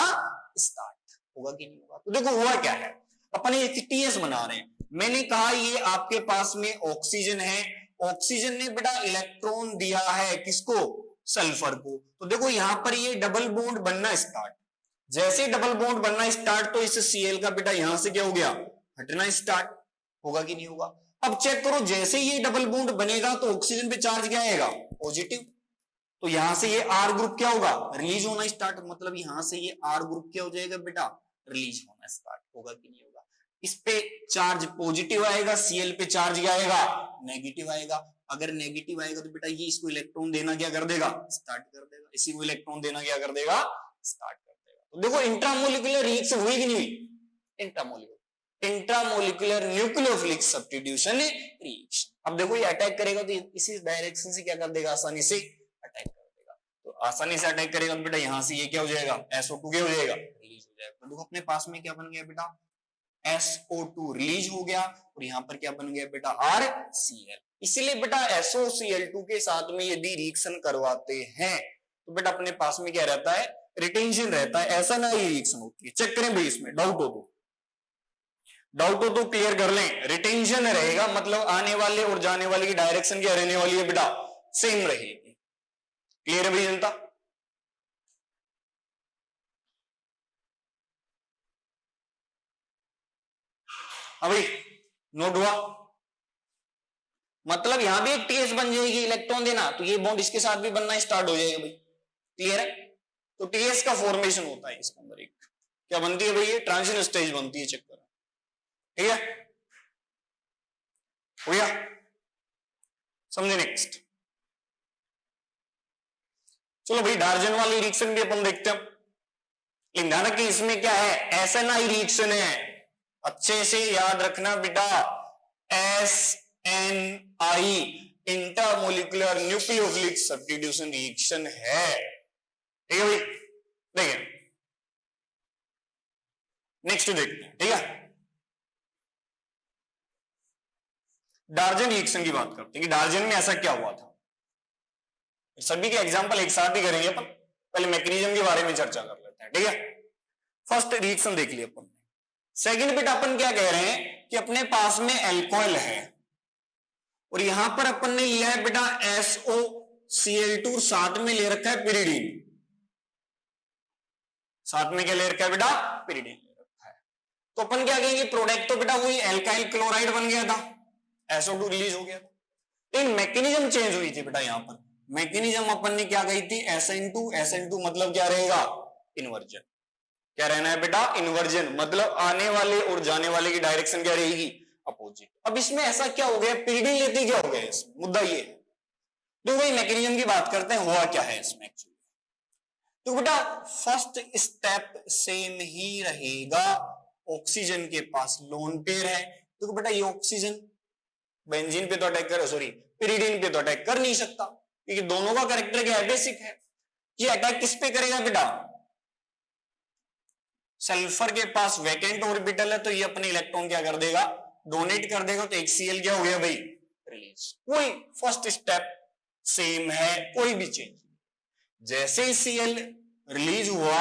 S1: स्टार्ट होगा कि नहीं होगा। तो देखो हुआ क्या है, अपन एक TS बना रहे हैं। मैंने कहा ये आपके पास में ऑक्सीजन है, ऑक्सीजन ने बेटा इलेक्ट्रॉन दिया है किसको, सल्फर को। तो देखो यहां पर ये डबल बॉन्ड बनना स्टार्ट, जैसे डबल बॉन्ड बनना स्टार्ट तो इस Cl का बेटा यहां से क्या हो गया, हटना स्टार्ट होगा कि नहीं होगा। अब चेक करो, जैसे ये डबल बॉन्ड बनेगा तो ऑक्सीजन पे चार्ज क्या आएगा, पॉजिटिव। तो यहां से ये R ग्रुप क्या होगा, रिलीज होना स्टार्ट। मतलब यहां से ये R ग्रुप क्या हो जाएगा बेटा, रिलीज होना स्टार्ट होगा कि नहीं होगा। इस पे चार्ज पॉजिटिव आएगा, Cl पे चार्ज क्या आएगा, नेगेटिव आएगा। अगर नेगेटिव आएगा तो बेटा ये इसको इलेक्ट्रॉन देना क्या कर देगा, स्टार्ट कर देगा। इसी को इलेक्ट्रॉन देना क्या कर देगा, स्टार्ट कर देगा। तो देखो इंट्रामोलिकुलर रिएक्शन हुई कि नहीं हुई, इंट्रामोलिकुलर न्यूक्लियोफिलिक सब्स्टिट्यूशन रिएक्शन। अब देखो ये अटैक करेगा तो इसी डायरेक्शन से क्या कर देगा, आसानी से अटैक कर देगा। तो आसानी से अटैक करेगा तो बेटा यहां से ये क्या हो जाएगा, SO2 क्या हो जाएगा, रिलीज हो जाएगा। तो देखो अपने पास में क्या बन गया बेटा, SO2 रिलीज हो गया, और यहां पर क्या बन गया बेटा, RCl। इसलिए बेटा SOCl2 के साथ में यदि रिएक्शन करवाते हैं तो बेटा अपने पास में क्या रहता है, रिटेंशन रहता है, ऐसा ना ही रिएक्शन होती है। चेक करें भाई, इसमें डाउट हो तो क्लियर कर लें। रिटेंशन रहेगा मतलब आने वाले और जाने वाले की डायरेक्शन क्या रहने वाली है बेटा, सेम रहेगी। क्लियर है भाई जनता, हाँ भाई नोट हुआ। मतलब यहां भी एक TS बन जाएगी, इलेक्ट्रॉन देना, तो ये बॉन्ड इसके साथ भी बनना स्टार्ट हो जाएगा भाई। क्लियर है, तो TS का फॉर्मेशन होता है इसके अंदर, एक क्या बनती है भाई, ये ट्रांजिशन स्टेज बनती है। चेक करो, ठीक है, हो गया, समझे। नेक्स्ट चलो भाई, डार्जन वाली रिएक्शन भी अपन देखते हैं। लेकिन ध्यान रखिए इसमें क्या है, SNI रिएक्शन है, अच्छे से याद रखना बेटा, SNI intermolecular nucleophilic substitution reaction है, ठीक है भाई। देखिए नेक्स्ट देखते हैं, ठीक है। डार्जन रिएक्शन की बात करते हैं कि डार्जन में ऐसा क्या हुआ था। सभी के एग्जांपल एक साथ ही करेंगे अपन, पहले मैकेनिज्म के बारे में चर्चा कर लेते हैं, ठीक है। फर्स्ट रिएक्शन देख लिया अपन। सेकंड बिट अपन क्या कह रहे हैं कि अपने पास में एल्कोहल है और यहां पर अपन ने लिया है बेटा SOCl2, साथ में ले रखा है पिरिडीन। साथ में क्या ले रखा है बेटा? पिरिडीन ले रखा है। तो अपन क्या कहेंगे, प्रोडक्ट तो बेटा वही एल्काइल क्लोराइड बन गया था, SO2 रिलीज हो गया। लेकिन मैकेनिज्म चेंज हुई थी बेटा। यहां पर मैकेनिज्म अपन ने क्या कही थी, SN2 मतलब क्या रहेगा? इन्वर्जन। क्या रहना है बेटा? इन्वर्जन, मतलब आने वाले और जाने वाले की डायरेक्शन क्या रहेगी? अपोजिट। अब इसमें ऐसा क्या हो गया, पिरिडीन लेते क्या हो गया? इसमें मुद्दा ये है, तो वही मैकेनिज्म की बात करते हैं, हुआ क्या है इसमें एक्चुअली। तो बेटा फर्स्ट स्टेप सेम ही रहेगा। ऑक्सीजन के पास लोन पेयर है, तो बेटा ये ऑक्सीजन बेंजीन पे तो अटैक कर, सॉरी पिरिडीन पे तो अटैक कर नहीं सकता, क्योंकि दोनों का कैरेक्टर क्या है? बेसिक है। ये अटैक किस पे करेगा बेटा? सल्फर के पास वैकेंट ऑर्बिटल है, तो ये अपने इलेक्ट्रॉन क्या कर देगा? डोनेट कर देगा। तो एक Cl क्या हो गया भाई? रिलीज। कोई फर्स्ट स्टेप सेम है, कोई भी चेंज। जैसे Cl रिलीज हुआ,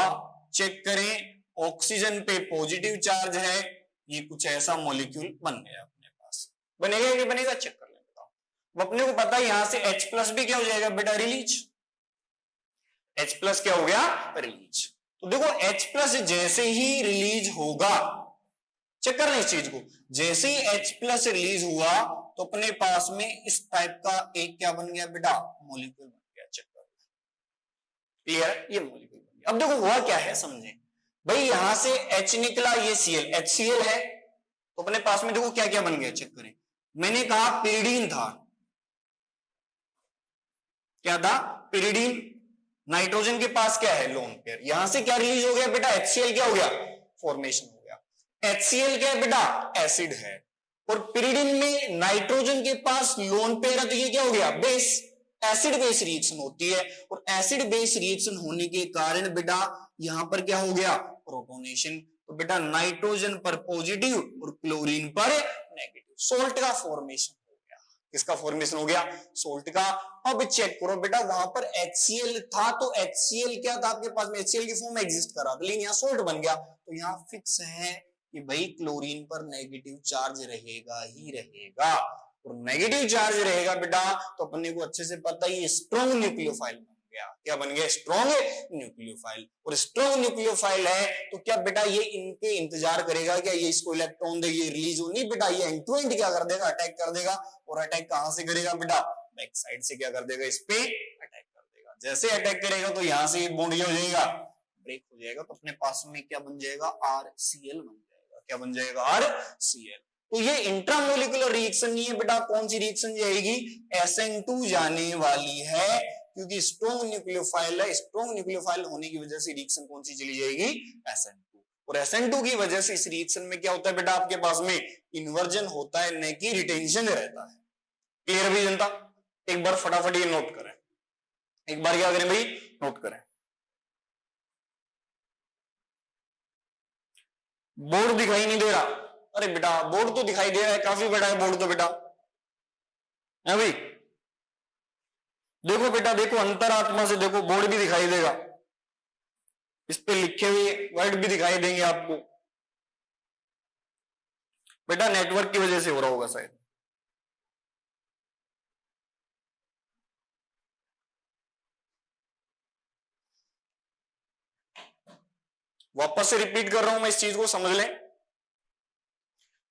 S1: चेक करें ऑक्सीजन पे पॉजिटिव चार्ज है, ये कुछ ऐसा मॉलिक्यूल बन गया अपने पास। बनेगा या नहीं बनेगा? चेक कर लें। बताओ, अपने को पता है यहां से H+ भी क्या हो जाएगा बेटा? रिलीज। H+ क्या हो गया? रिलीज। तो देखो H+ जैसे ही रिलीज होगा, चेक कर लें इस चीज को, जैसे ही H+ रिलीज हुआ तो अपने पास में इस टाइप का एक क्या बन गया बेटा? मॉलिक्यूल बन गया। चेक कर, क्लियर? ये मॉलिक्यूल बन गया। अब देखो हुआ क्या है, समझे भाई। यहां से H निकला, ये Cl, HCl है, तो अपने पास में देखो क्या क्या बन गया, चेक करें। मैंने कहा पिरिडीन था, क्या था? पिरिडीन। नाइट्रोजन के पास क्या है? Lone pair. यहां से क्या रिलीज हो गया बेटा? HCl क्या हो गया? फॉर्मेशन हो गया। HCl क्या है बेटा? एसिड है। और पिरिडीन में नाइट्रोजन के पास लोन पेयर है, तो ये क्या हो गया? बेस। एसिड बेस रिएक्शन होती है, और एसिड बेस रिएक्शन होने के कारण बेटा यहां पर क्या हो गया? प्रोटोनेशन। तो बेटा नाइट्रोजन पर पॉजिटिव और क्लोरीन पर नेगेटिव, सोल्ट का फॉर्मेशन हो गया। किसका फॉर्मेशन हो गया? सोल्ट का। अब चेक करो बेटा, वहां पर HCl था, तो HCl क्या था आपके पास में? HCl की फॉर्म में एग्जिस्ट कर रहा था, लेकिन यहाँ सोल्ट बन गया, तो यहाँ फिक्स है कि भाई क्लोरीन पर नेगेटिव चार्ज रहेगा ही रहेगा। और नेगेटिव चार्ज रहेगा बेटा, तो अपने को अच्छे से पता ही स्ट्रॉन्ग न्यूक्लियोफाइल बन गया। क्या बन गया? Strong nucleophile. और स्ट्रॉन्ग न्यूक्लियोफाइल है तो क्या बेटा ये इनके इंतजार करेगा क्या ये इसको इलेक्ट्रॉन दे, ये रिलीज हो? नहीं बेटा, ये एंड टू एंड क्या कर देगा? अटैक कर देगा। और अटैक कहां से करेगा बेटा? बैक साइड से क्या कर देगा? इस पे अटैक कर देगा। जैसे अटैक करेगा तो यहां से बॉन्ड क्या हो जाएगा? ब्रेक हो जाएगा। तो अपने पास में क्या बन जाएगा? RCl बन जाएगा। क्या बन जाएगा? RCl। तो ये इंट्रामोलिकुलर रिएक्शन नहीं है बेटा। कौन सी रिएक्शन जाएगी? SN2 जाने वाली है, क्योंकि स्ट्रॉन्ग न्यूक्लियोफाइल है। स्ट्रॉन्ग न्यूक्लियोफाइल होने की वजह से रिएक्शन कौन सी चली जाएगी? SN2। और SN2 की वजह से इस रिएक्शन में क्या होता है बेटा? आपके पास में इन्वर्जन होता है, न कि रिटेंशन रहता है। क्लियर भी जनता? एक बार फटाफट ये नोट करें, एक बार क्या करें भाई? नोट करें। बोर्ड दिखाई नहीं दे रहा? अरे बेटा बोर्ड तो दिखाई दे रहा है, काफी बड़ा है बोर्ड तो बेटा, है भाई? देखो बेटा, देखो अंतरात्मा से देखो, बोर्ड भी दिखाई देगा, इस पे लिखे हुए वर्ड भी दिखाई देंगे आपको। बेटा नेटवर्क की वजह से हो रहा होगा शायद। वापस से रिपीट कर रहा हूं मैं, इस चीज को समझ लें।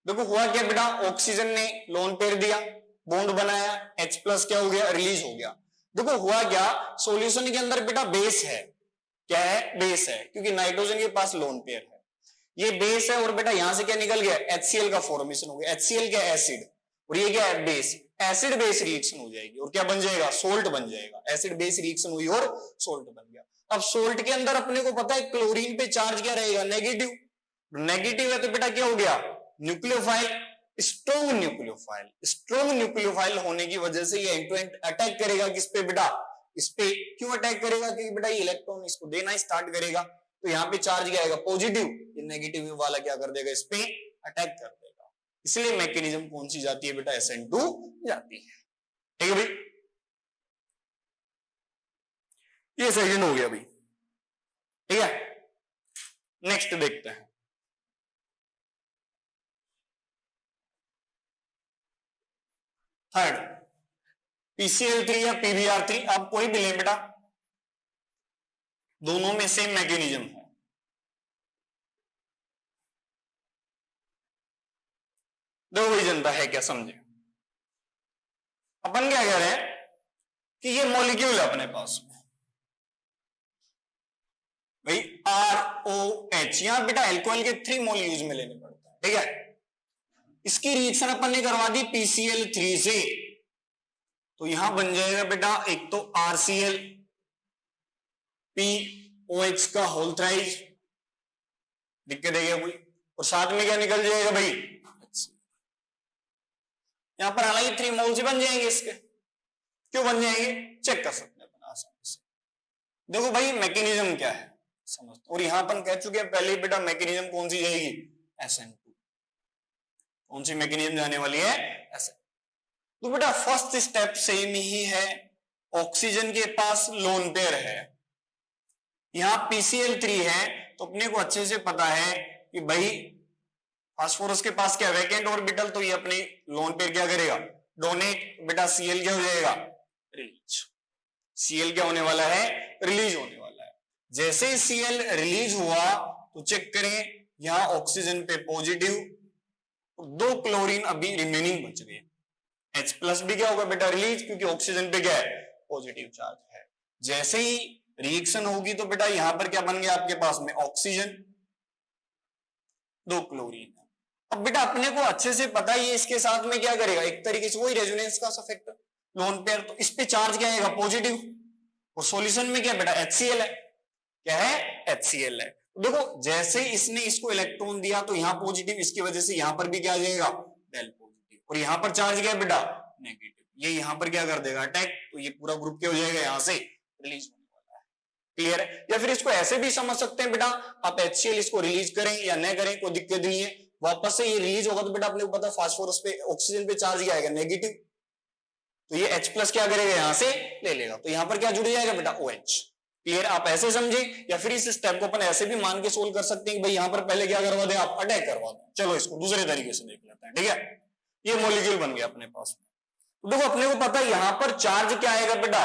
S1: देखो हुआ क्या बेटा, ऑक्सीजन ने लोन पेयर दिया, बॉन्ड बनाया, H+ क्या हो गया? रिलीज हो गया। देखो हुआ क्या, सॉल्यूशन के अंदर बेटा बेस है। क्या है? बेस है, क्योंकि नाइट्रोजन के पास लोन पेयर है, ये बेस है। और बेटा यहां से क्या निकल गया? HCl का फॉर्मेशन हो गया। HCl क्या? एसिड। और ये क्या है? बेस। एसिड बेस रिएक्शन हो जाएगी और क्या बन जाएगा? सोल्ट बन जाएगा। एसिड बेस रिएक्शन हुई और सोल्ट बन गया। अब सोल्ट के अंदर अपने को पता है क्लोरीन पे चार्ज क्या रहेगा? नेगेटिव। नेगेटिव है तो बेटा क्या हो गया? Nucleophile, strong nucleophile. Strong nucleophile होने की वजह से ये एंड टू एंड अटैक करेगा। किस पे बेटा? इस पे। क्यों अटैक करेगा? क्योंकि बेटा ये इलेक्ट्रॉन इसको देना स्टार्ट करेगा, तो यहाँ पे चार्ज क्या आएगा? पॉजिटिव। ये नेगेटिव वाला क्या कर देगा? इस पे अटैक कर देगा। इसलिए मैकेनिज्म कौन सी जाती है बेटा, SN2 जाती है। ठीक है भाई, ये सेशन हो गया भाई। ठीक है, नेक्स्ट देखते हैं। थर्ड, PCl3 या PBr3, आप कोई भी लें बेटा, दोनों में सेम मैकेनिज्म है। देखो भाई जनता है क्या, समझे अपन क्या कह रहे हैं कि ये मॉलिक्यूल है अपने पास में भाई, ROH, यहां बेटा एल्कोहल के 3 मोल यूज में लेने पड़ता है। ठीक है, इसकी रिएक्शन अपन ने करवा दी PCl3 से, तो यहां बन जाएगा बेटा एक तो RCl POH का होल थ्राइज, दिक्कत है क्या कोई, और साथ में क्या निकल जाएगा भाई, यहां पर हालांकि 3 मोल से बन जाएंगे इसके, क्यों बन जाएंगे चेक कर सकते हैं अपन आसानी से। देखो भाई मैकेनिज्म क्या है समझते, और यहां अपन कह चुके हैं पहले बेटा मैकेनिज्म कौन सी जाएगी, SN2, कौन सी मैकेनिज्म जाने वाली है, SN। तो बेटा फर्स्ट स्टेप सेम ही है, ऑक्सीजन के पास लोन पेयर है, यहां PCl3 है, तो अपने को अच्छे से पता है कि भाई फास्फोरस के पास क्या वैकेंट ऑर्बिटल, तो ये अपने लोन पेयर क्या करेगा, डोनेट, बेटा Cl क्या हो जाएगा, रिलीज। Cl क्या होने वाला है, रिलीज होने वाला है। जैसे ही Cl रिलीज हुआ तो चेक करें, यहां ऑक्सीजन पे पॉजिटिव, 2 क्लोरीन अभी रिमेनिंग बच गए, H प्लस भी क्या होगा बेटा, रिलीज, क्योंकि ऑक्सीजन पे क्या है, पॉजिटिव चार्ज है। जैसे ही रिएक्शन होगी तो बेटा यहां पर क्या बन गया आपके पास में, ऑक्सीजन, 2 क्लोरीन। अब बेटा अपने को अच्छे से पता है ये इसके साथ में क्या करेगा, एक तरीके से वही रेजोनेंस का फैक्टर लोन पेयर, तो इस पे चार्ज क्या आएगा, पॉजिटिव, और सॉल्यूशन में क्या बेटा HCl है, क्या है, HCl है। देखो जैसे ही इसने इसको इलेक्ट्रॉन दिया तो यहां पॉजिटिव, इसकी वजह से यहां पर भी क्या आ जाएगा, डेल पॉजिटिव, और यहां पर चार्ज क्या है बेटा, नेगेटिव, ये यहां पर क्या कर देगा अटैक, तो ये पूरा ग्रुप क्या हो जाएगा, यहां से रिलीज होने वाला है। क्लियर है, या फिर इसको ऐसे भी समझ सकते हैं बेटा, आप HCl इसको रिलीज करें या न करें कोई दिक्कत नहीं है, वापस से ये रिलीज होगा तो बेटा अपने को पता है फास्फोरस पे ऑक्सीजन पे चार्ज क्या आएगा, नेगेटिव, तो ये H प्लस क्या करेगा, यहां से ले लेगा, तो यहां पर क्या जुड़ जाएगा बेटा, OH। क्लियर, आप ऐसे समझे, या फिर इस स्टेप को अपन ऐसे भी मान के सोल्व कर सकते हैं कि भाई यहां पर पहले क्या करवा दे, आप अटैक करवा दो। चलो इसको दूसरे तरीके से देख लेते हैं। ठीक है, ये मॉलिक्यूल बन गया अपने पास में, देखो अपने को पता है यहां पर चार्ज क्या आएगा बेटा,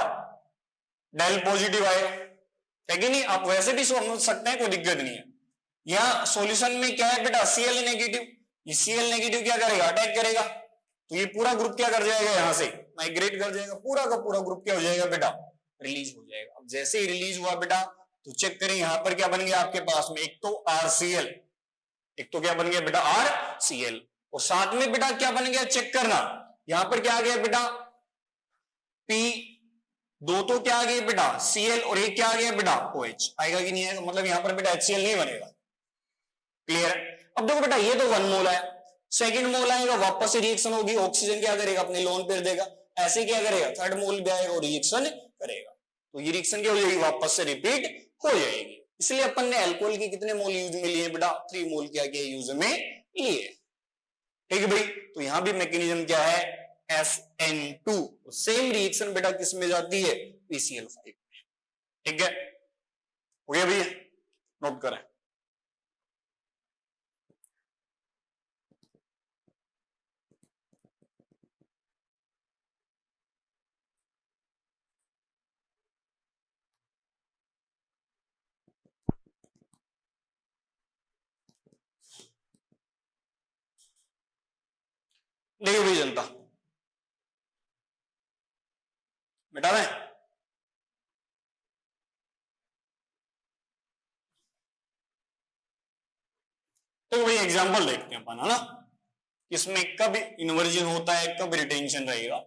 S1: डेल पॉजिटिव आएगा, है कि नहीं, आप वैसे भी समझ सकते हैं, कोई दिक्कत नहीं है। यहां सॉल्यूशन में क्या है बेटा, Cl नेगेटिव, ये Cl नेगेटिव क्या करेगा, अटैक करेगा, तो ये पूरा ग्रुप क्या कर जाएगा, यहां से माइग्रेट कर जाएगा, पूरा का पूरा ग्रुप क्या हो जाएगा बेटा, रिलीज हो जाएगा। अब जैसे ही रिलीज हुआ बेटा तो चेक करें यहां पर क्या बन गया आपके पास में, एक तो RCl, एक तो क्या बन गया बेटा RCl, और साथ में बेटा क्या बन गया चेक करना, यहां पर क्या आ गया बेटा P, 2 तो क्या आ गया बेटा Cl, और एक क्या आ गया बेटा OH, आएगा कि नहीं आएगा, मतलब यहां पर बेटा HCl नहीं बनेगा। क्लियर है, अब देखो बेटा ये तो 1 मोल है, सेकंड मोल आएगा, वापस से रिएक्शन होगी, ऑक्सीजन क्या करेगा, अपने लोन पेयर देगा, ऐसे क्या करेगा, थर्ड मोल भी आएगा और रिएक्शन करेगा, तो ये रिएक्शन क्या हो जाएगी, वापस से रिपीट हो जाएगी। इसलिए अपन ने अल्कोहल के कितने मोल यूज में लिए बेटा, 3 मोल क्या किया यूज में लिए। ठीक है भाई, तो यहां भी मैकेनिज्म क्या है, SN2, सेम रिएक्शन बेटा किस में जाती है, PCl5। ठीक है, हो गया भैया, नोट करें। देखिए भाई जनता, बेटा मैं तो वही एग्जांपल देखते हैं अपन, है ना, इसमें कब इन्वर्जन होता है, कब रिटेंशन रहेगा,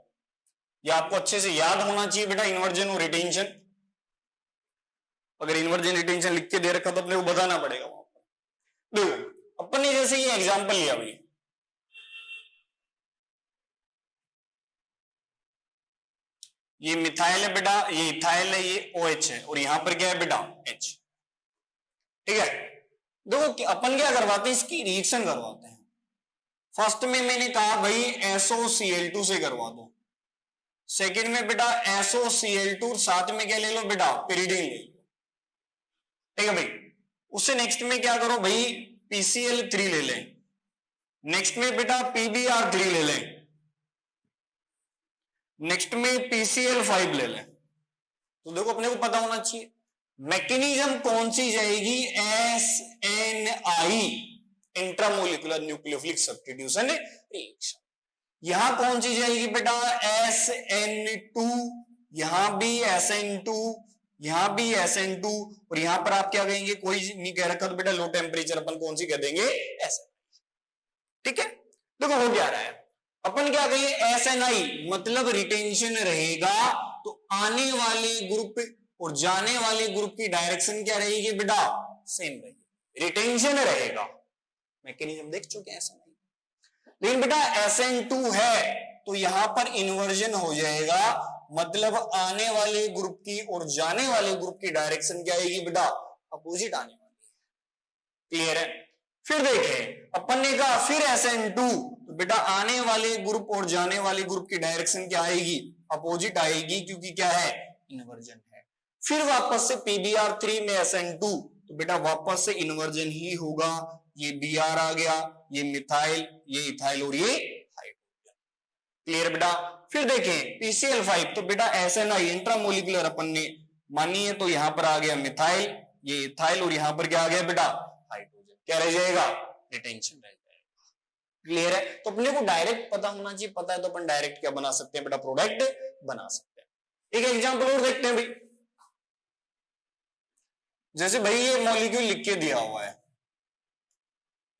S1: ये आपको अच्छे से याद होना चाहिए बेटा, इन्वर्जन और रिटेंशन। अगर इन्वर्जन रिटेंशन लिख के दे रखा तो अपने को बताना पड़ेगा वहां पर। देखो अपन ने जैसे ये एग्जांपल लिया भाई, ये मिथाइल है बेटा, ये इथाइल है, ये OH है, और यहां पर क्या है बेटा H। ठीक है, देखो अपन क्या करवाते हैं, इसकी रिएक्शन करवाते हैं, फर्स्ट में मैंने कहा भाई SOCl2 से करवा दो, सेकंड में बेटा SOCl2 साथ में क्या ले लो बेटा, pyridine ले लो, ठीक है भाई। उससे नेक्स्ट में क्या करो भाई, PCl3 ले लें, नेक्स्ट में बेटा PBr3 ले लें, नेक्स्ट में PCl5 ले लें। तो देखो अपने को पता होना चाहिए मैकेनिज्म कौन सी जाएगी, SNI, intramolecular nucleophilic substitution reaction. यहां कौन सी जाएगी बेटा, SN2, यहां भी SN2, यहां भी SN2, और यहां पर आप क्या कहेंगे, कोई नहीं कह रखा तो बेटा लो टेम्परेचर अपन कौन सी कह देंगे, SN, ठीक है। देखो हो क्या रहा है, अपन क्या कहेंगे SNI मतलब रिटेंशन रहेगा, तो आने वाले ग्रुप और जाने वाले ग्रुप की डायरेक्शन क्या रहेगी बेटा, सेम रहेगी, रिटेंशन रहेगा। मैकेनिज्म देख चुके हैं SNI। लेकिन बेटा SN2 है तो यहां पर इन्वर्जन हो जाएगा, मतलब आने वाले ग्रुप की और जाने वाले ग्रुप की डायरेक्शन क्या आएगी बेटा, अपोजिट आने वाली है। क्लियर है। फिर देखें अपन ने कहा फिर SN2, तो बेटा आने वाले ग्रुप और जाने वाले ग्रुप की डायरेक्शन क्या आएगी, अपोजिट आएगी, क्योंकि क्या है, इन्वर्जन है। फिर वापस से PBr3 में SN2, तो बेटा वापस से इन्वर्जन ही होगा, ये Br आ गया, ये मिथाइल, ये इथाइल और ये हाइड्रोजन। क्लियर बेटा। फिर देखें PCl5, तो बेटा SNI इंट्रामोलिकुलर अपन ने मानी है, तो यहां पर आ गया मिथाइल, ये इथाइल, और यहां पर क्या आ गया बेटा, हाइड्रोजन। क्या रह जाएगा, रिटेंशन रह जाएगा। क्लियर है। तो अपने को डायरेक्ट पता होना चाहिए, पता है तो अपन डायरेक्ट क्या बना सकते हैं बेटा, प्रोडक्ट बना सकते हैं। एक एग्जांपल और देखते हैं भाई, जैसे भाई ये मॉलिक्यूल लिख के दिया हुआ है,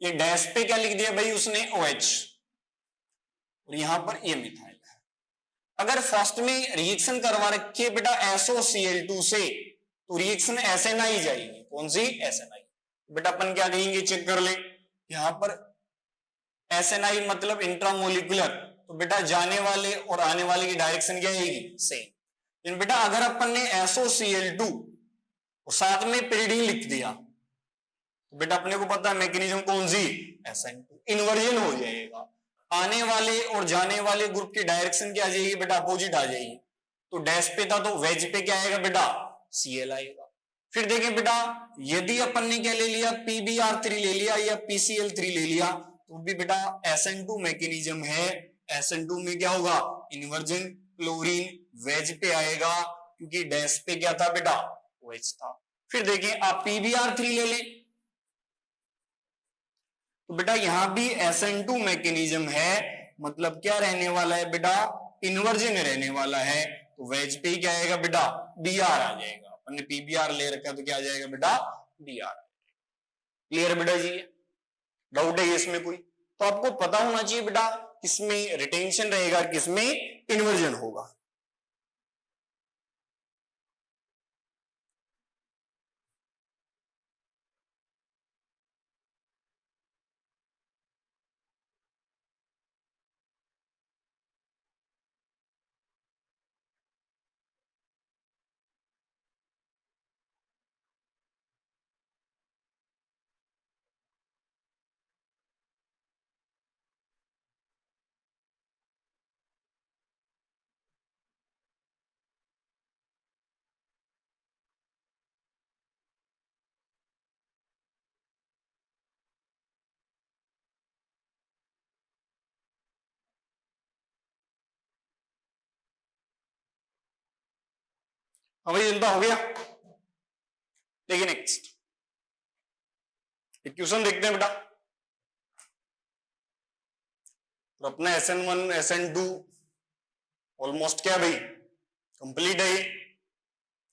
S1: ये डैश पे क्या लिख दिया भाई उसने, OH, और यहां पर ये मिथाइल है। अगर फर्स्ट में रिएक्शन करवा रखी है बेटा SOCl2 से, तो रिएक्शन SNI जाएगी, कौन सी, SNI। बेटा अपन क्या कहेंगे, चेक कर ले, यहां पर SNI मतलब इंट्रामोलिकुलर, तो बेटा जाने वाले और आने वाले की डायरेक्शन क्या आएगी, सेम। लेकिन बेटा अगर अपन ने SOCl2 और साथ में pyridine लिख दिया, तो बेटा अपने को पता है मैकेनिज्म कौन सी, SN2, इन्वर्जन हो जाएगा, आने वाले और जाने वाले ग्रुप की डायरेक्शन क्या आ जाएगी बेटा, अपोजिट आ जाएगी। तो डैश पे था तो वेज पे क्या आएगा बेटा, Cl आएगा। फिर देखें बेटा यदि अपन ने क्या ले लिया, PBr3 ले लिया या PCl3 ले लिया, तो भी बेटा SN2 मैकेनिज्म है, SN2 में क्या होगा, इन्वर्जन, क्लोरीन वेज पे आएगा, क्योंकि डैश पे क्या था बेटा, OH था। फिर देखें आप PBr3 ले लें, तो बेटा यहां भी SN2 मैकेनिज्म है, मतलब क्या रहने वाला है बेटा, इन्वर्जन रहने वाला है, तो वेज पे ही क्या आएगा बेटा, Br आ जाएगा। अपन ने PBr ले रखा तो क्या आ जाएगा बेटा, Br। क्लियर बेटा जी, डाउट है इसमें कोई, तो आपको पता होना चाहिए बेटा किसमें रिटेंशन रहेगा, किसमें इन्वर्जन होगा। हाँ भाई जनता हो गया। देखिए नेक्स्ट क्वेश्चन देखते हैं बेटा, तो अपना SN1 SN2 ऑलमोस्ट क्या भाई कंप्लीट है।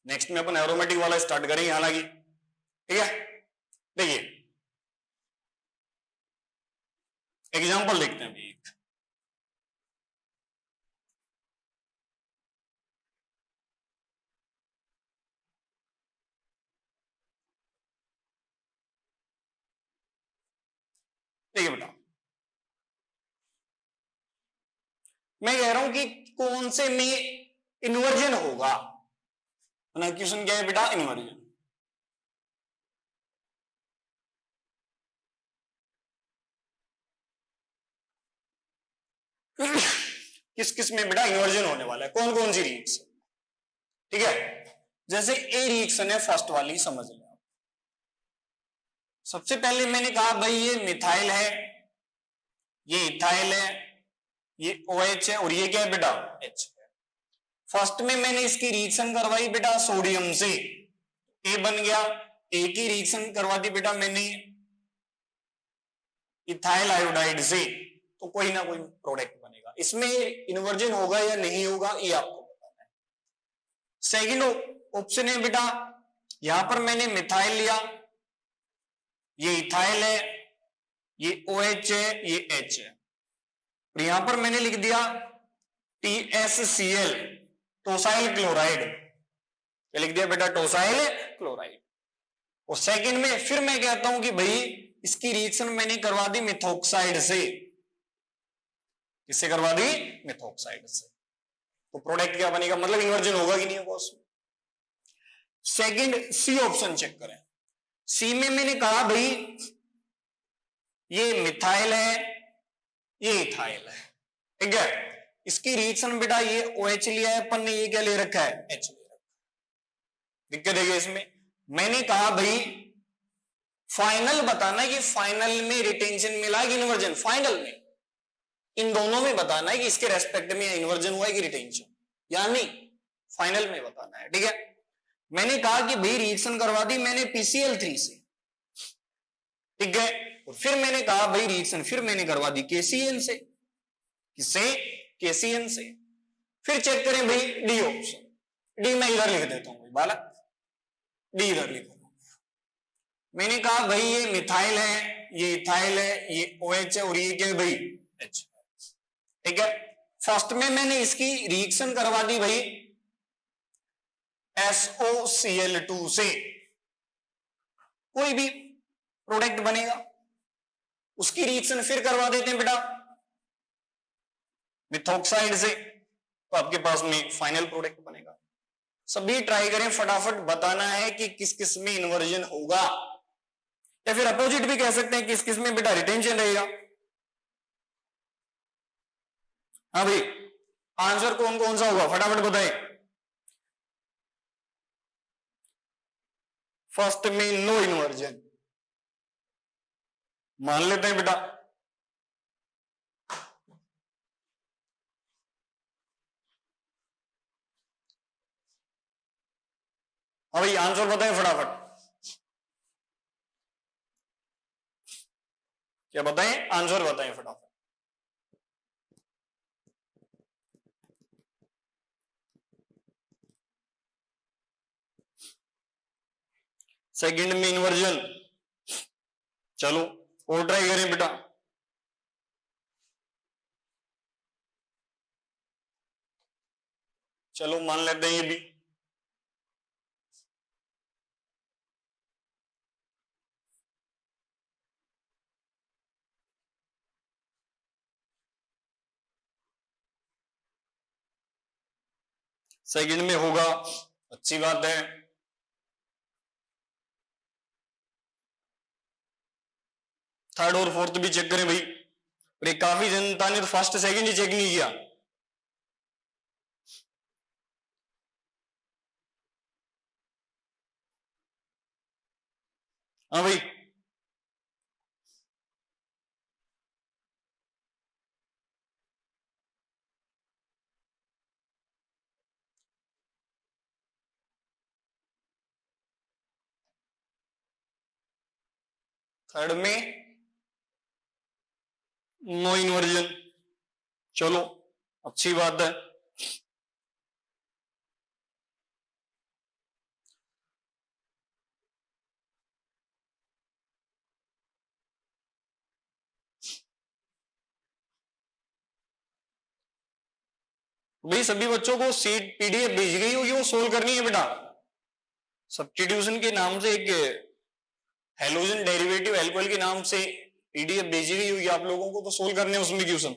S1: नेक्स्ट में अपन एरोमेटिक वाला स्टार्ट करेंगे हालांकि, ठीक है। देखिए एग्जांपल देखते हैं भाई, देखिए बेटा मैं कह रहा हूं कि कौन से में इन्वर्जन होगा, क्वेश्चन क्या है बेटा, इन्वर्जन। किस किस में बेटा इन्वर्जन होने वाला है, कौन कौन सी रिएक्शन, ठीक है। जैसे ए रिएक्शन है फर्स्ट वाली, समझ लें। सबसे पहले मैंने कहा भाई ये मिथाइल है, ये इथाइल है, ये OH है और ये क्या है बेटा H है। फर्स्ट में मैंने इसकी रिएक्शन करवाई बेटा सोडियम से, ए बन गया। ए की रिएक्शन करवा दी बेटा मैंने इथाइल आयोडाइड से, तो कोई ना कोई प्रोडक्ट बनेगा। इसमें इन्वर्जन होगा या नहीं होगा ये आपको बताना है। सेकंड ऑप्शन है बेटा, यहां पर मैंने मिथाइल लिया, ये इथाइल है, ये OH है, ये H है, और यहां पर मैंने लिख दिया TSCl टोसाइल क्लोराइड, क्या लिख दिया बेटा टोसाइल क्लोराइड। और सेकंड में फिर मैं कहता हूं कि भाई इसकी रिएक्शन मैंने करवा दी मिथॉक्साइड से, किससे करवा दी मिथॉक्साइड से, तो प्रोडक्ट क्या बनेगा, मतलब इन्वर्जन होगा कि नहीं होगा उसमें। सेकंड सी ऑप्शन चेक करें। सी में मैंने कहा भाई ये मिथाइल है, ये इथाइल है, ठीक है। इसकी रिएक्शन बेटा ये OH लिया है अपन ने, ये क्या ले रखा है H ले रखा है। दिक्कत है इसमें। मैंने कहा भाई फाइनल बताना है कि फाइनल में रिटेंशन मिला कि इन्वर्जन, फाइनल में इन दोनों में बताना है कि इसके रेस्पेक्ट में इन्वर्जन हुआ है कि रिटेंशन, यानी फाइनल में बताना है, ठीक है। मैंने कहा कि भाई रिएक्शन करवा दी मैंने PCl3 से, ठीक है, और फिर मैंने कहा भाई रिएक्शन फिर मैंने करवा दी KCN से, किससे KCN से। फिर चेक करें भाई डी ऑप्शन, डी मैं इधर लिख देता हूं भाई बालक, डी इधर लिख, मैंने कहा भाई ये मिथाइल है, ये इथाइल है, ये OH है और ये क्या है भाई H, ठीक है। फर्स्ट में मैंने इसकी रिएक्शन करवा दी भाई SOCl2 से, कोई भी प्रोडक्ट बनेगा, उसकी रिएक्शन फिर करवा देते हैं बेटा मिथॉक्साइड से, तो आपके पास में फाइनल प्रोडक्ट बनेगा। सभी ट्राई करें, फटाफट बताना है कि किस किस में इन्वर्जन होगा, या फिर अपोजिट भी कह सकते हैं किस किस में बेटा रिटेंशन रहेगा। हाँ भाई आंसर कौन कौन सा होगा फटाफट बताएं। फर्स्ट में नो इन्वर्जन मान लेते हैं बेटा, हाँ भाई आंसर बताएं फटाफट, क्या बताएं आंसर बताएं फटाफट। सेकंड में इन्वर्जन, चलो और ट्राई करें बेटा। चलो मान लेते हैं ये भी, सेकंड में होगा, अच्छी बात है। थर्ड और फोर्थ भी चेक करें भाई, और काफी जनता ने तो फर्स्ट सेकंड ही चेक नहीं किया। हाँ भाई थर्ड में नो इन्वर्जन, चलो अच्छी बात है। भाई सभी बच्चों को सीट PDF भेज गई होगी, वो सोल्व करनी है बेटा। सब्स्टिट्यूशन के नाम से एक हैलोजन डेरिवेटिव एल्कोहल के नाम से PDF भेजी गई होगी आप लोगों को, तो सोल्व करने उसमें क्वेश्चन।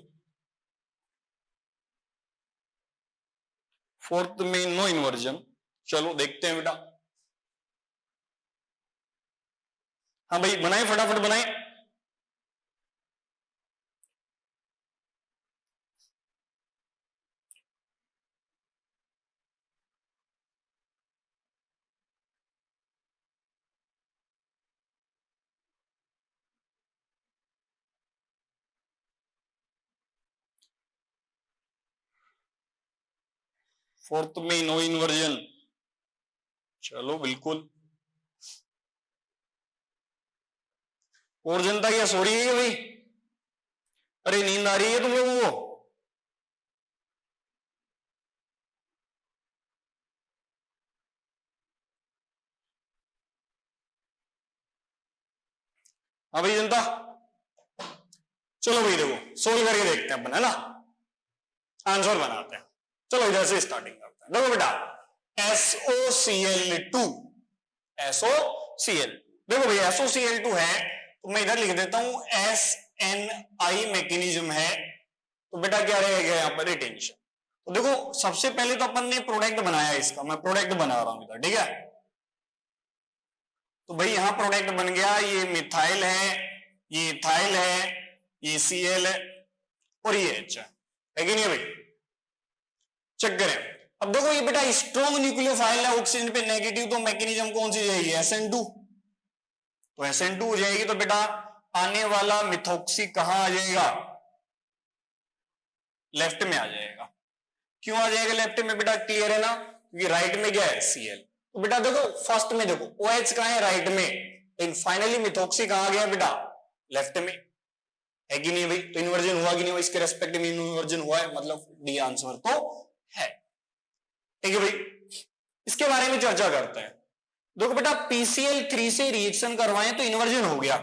S1: फोर्थ में नो इन्वर्जन, चलो देखते हैं बेटा। हाँ भाई बनाए फटाफट बनाए। फोर्थ में नो इन्वर्जन। चलो बिल्कुल। और जनता क्या सो रही है भाई? अरे नींद आ रही है तुम लोगों को? हाँ भाई जनता, चलो भाई देखो सोल्व करके देखते हैं अपन, है ना, आंसर बनाते हैं। चलो इधर से स्टार्टिंग करते हैं। देखो बेटा SOCl2, SOCl, देखो भाई SOCl2 है तो मैं इधर लिख देता हूं SNI मैकेनिज्म है, तो बेटा क्या रहेगा यहां पर रिटेंशन। तो देखो सबसे पहले तो अपन ने प्रोडक्ट बनाया इसका, मैं प्रोडक्ट बना रहा हूं इधर, ठीक है। तो भाई यहां प्रोडक्ट बन गया, ये मिथाइल है, ये इथाइल है, ये Cl है और ये H है कि नहीं भाई? चेक करें। अब देखो ये बेटा स्ट्रॉन्ग न्यूक्लियोफाइल है, ऑक्सीजन पे नेगेटिव, तो मैकेनिज्म कौन सी जाएगी? SN2। तो SN2 हो जाएगी, तो बेटा आने वाला मिथॉक्सी कहां आ जाएगा? लेफ्ट में आ जाएगा। क्यों आ जाएगा लेफ्ट में बेटा? क्लियर है ना, क्योंकि राइट में क्या है? Cl। तो बेटा देखो फर्स्ट में देखो OH कहां है? राइट में, लेकिन फाइनली मिथॉक्सी कहां गया बेटा? लेफ्ट में, है कि नहीं भाई? तो इन्वर्जन हुआ कि नहीं हुआ? इसके रेस्पेक्ट में इन्वर्जन हुआ है, मतलब डी आंसर तो है। ठीक है भाई, इसके बारे में चर्चा करते हैं। देखो बेटा PCl3 से रिएक्शन करवाएं तो इन्वर्जन हो गया,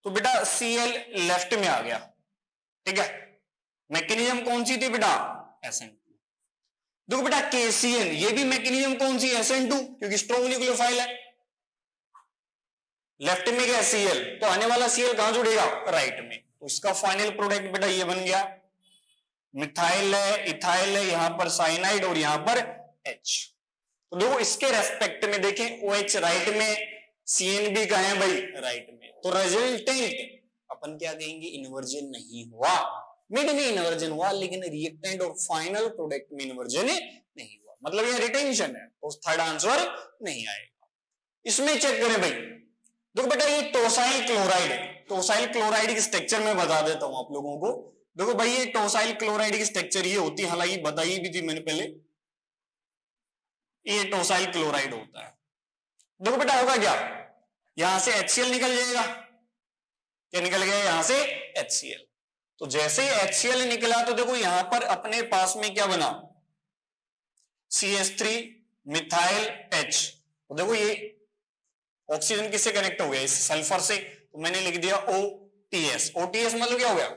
S1: तो बेटा Cl लेफ्ट में आ गया, ठीक है। मैकेनिज्म कौन सी थी बेटा? SN2। देखो बेटा KCl, ये भी मैकेनिज्म कौन सी? SN2, क्योंकि स्ट्रॉन्ग न्यूक्लियोफाइल है। लेफ्ट में क्या? Cl, तो आने वाला Cl कहां जुड़ेगा? राइट में। तो इसका फाइनल प्रोडक्ट बेटा ये बन गया, मिथाइल है, इथाइल है, यहां पर साइनाइड और यहां पर H। तो देखो इसके रेस्पेक्ट में देखें, OH राइट में, CN भी कहां है भाई? राइट में। तो रिजल्टेंट अपन क्या कहेंगे? इन्वर्जन नहीं हुआ। मिड में इन्वर्जन हुआ, लेकिन रिएक्टेंट और फाइनल प्रोडक्ट में इन्वर्जन नहीं हुआ, मतलब ये रिटेंशन है, तो थर्ड आंसर नहीं आएगा। इसमें चेक करें भाई, देखो बेटा ये टोसाइल क्लोराइड है। टोसाइल क्लोराइड की स्ट्रक्चर में बता देता हूं आप लोगों को। देखो भाई ये टोसाइल क्लोराइड की स्ट्रक्चर ये होती है, हालांकि बताई भी थी मैंने पहले, ये टोसाइल क्लोराइड होता है। देखो बेटा होगा क्या, यहां से HCl निकल जाएगा, क्या निकल गया? यहां से HCl। तो जैसे ही HCl निकला तो देखो यहां पर अपने पास में क्या बना? CH3 methyl H। तो देखो ये ऑक्सीजन किससे कनेक्ट हो गया? इस सल्फर से, तो मैंने लिख दिया OTS। OTS मतलब क्या हो गया?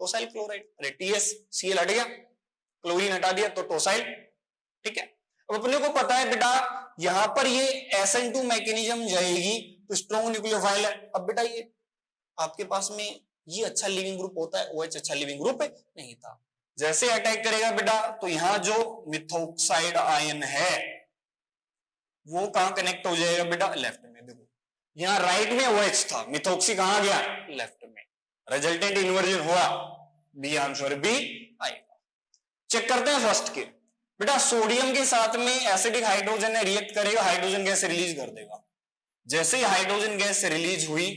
S1: टोसाइल क्लोराइड। अरे TS, Cl हट गया, क्लोरीन हटा दिया, तो टोसाइल, ठीक है। अब अपने को पता है बेटा यहां पर ये SN2 मैकेनिज्म जाएगी, तो स्ट्रॉन्ग न्यूक्लियोफाइल है। अब बेटा ये आपके पास में ये अच्छा लिविंग ग्रुप होता है, OH अच्छा लिविंग ग्रुप नहीं था। जैसे अटैक करेगा बेटा, तो यहां जो मिथॉक्साइड आयन है वो कहां कनेक्ट हो जाएगा बेटा? लेफ्ट में। देखो यहां राइट में OH था, मिथॉक्सी कहां गया? लेफ्ट में। रिजल्टेंट इन्वर्जन हुआ, बी आंसर बी आएगा। चेक करते हैं फर्स्ट के। बेटा सोडियम के साथ में एसिडिक हाइड्रोजन ने रिएक्ट करेगा, हाइड्रोजन गैस रिलीज कर देगा। जैसे ही हाइड्रोजन गैस रिलीज हुई,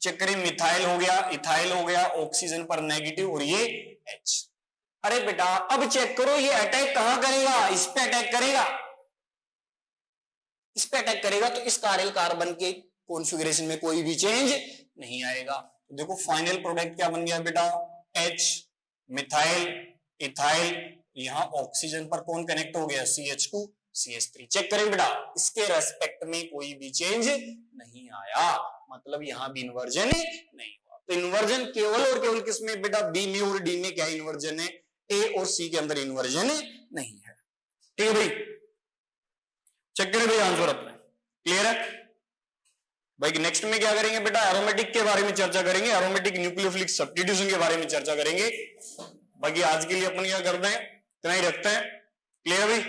S1: चेक करें, मिथाइल हो गया, इथाइल हो गया, ऑक्सीजन पर नेगेटिव और ये H। अरे बेटा अब चेक करो ये अटैक कहां करेगा? इस पे अटैक करेगा, इस पे अटैक करेगा, तो इस कारिल कार्बन के कॉन्फ़िगरेशन में कोई भी चेंज नहीं आएगा। तो देखो फाइनल प्रोडक्ट क्या बन गया बेटा? H, मिथाइल, इथाइल, यहां ऑक्सीजन पर कौन कनेक्ट हो गया? CH2, CH3। चेक करें बेटा इसके रेस्पेक्ट में कोई भी चेंज नहीं आया, मतलब यहां भी इन्वर्जन नहीं हुआ। तो इन्वर्जन केवल और केवल किसमें बेटा? बी में और डी में क्या इन्वर्जन है? ए और सी के अंदर इन्वर्जन नहीं है। ठीक है भाई, चेक करें भाई आंसर अपने, क्लियर है भाई। नेक्स्ट में क्या करेंगे बेटा? एरोमेटिक के बारे में चर्चा करेंगे, एरोमेटिक न्यूक्लियोफिलिक सब्स्टिट्यूशन के बारे में चर्चा करेंगे। बाकी आज के लिए अपन क्या करते हैं, इतना ही रखते हैं। क्लियर है भाई?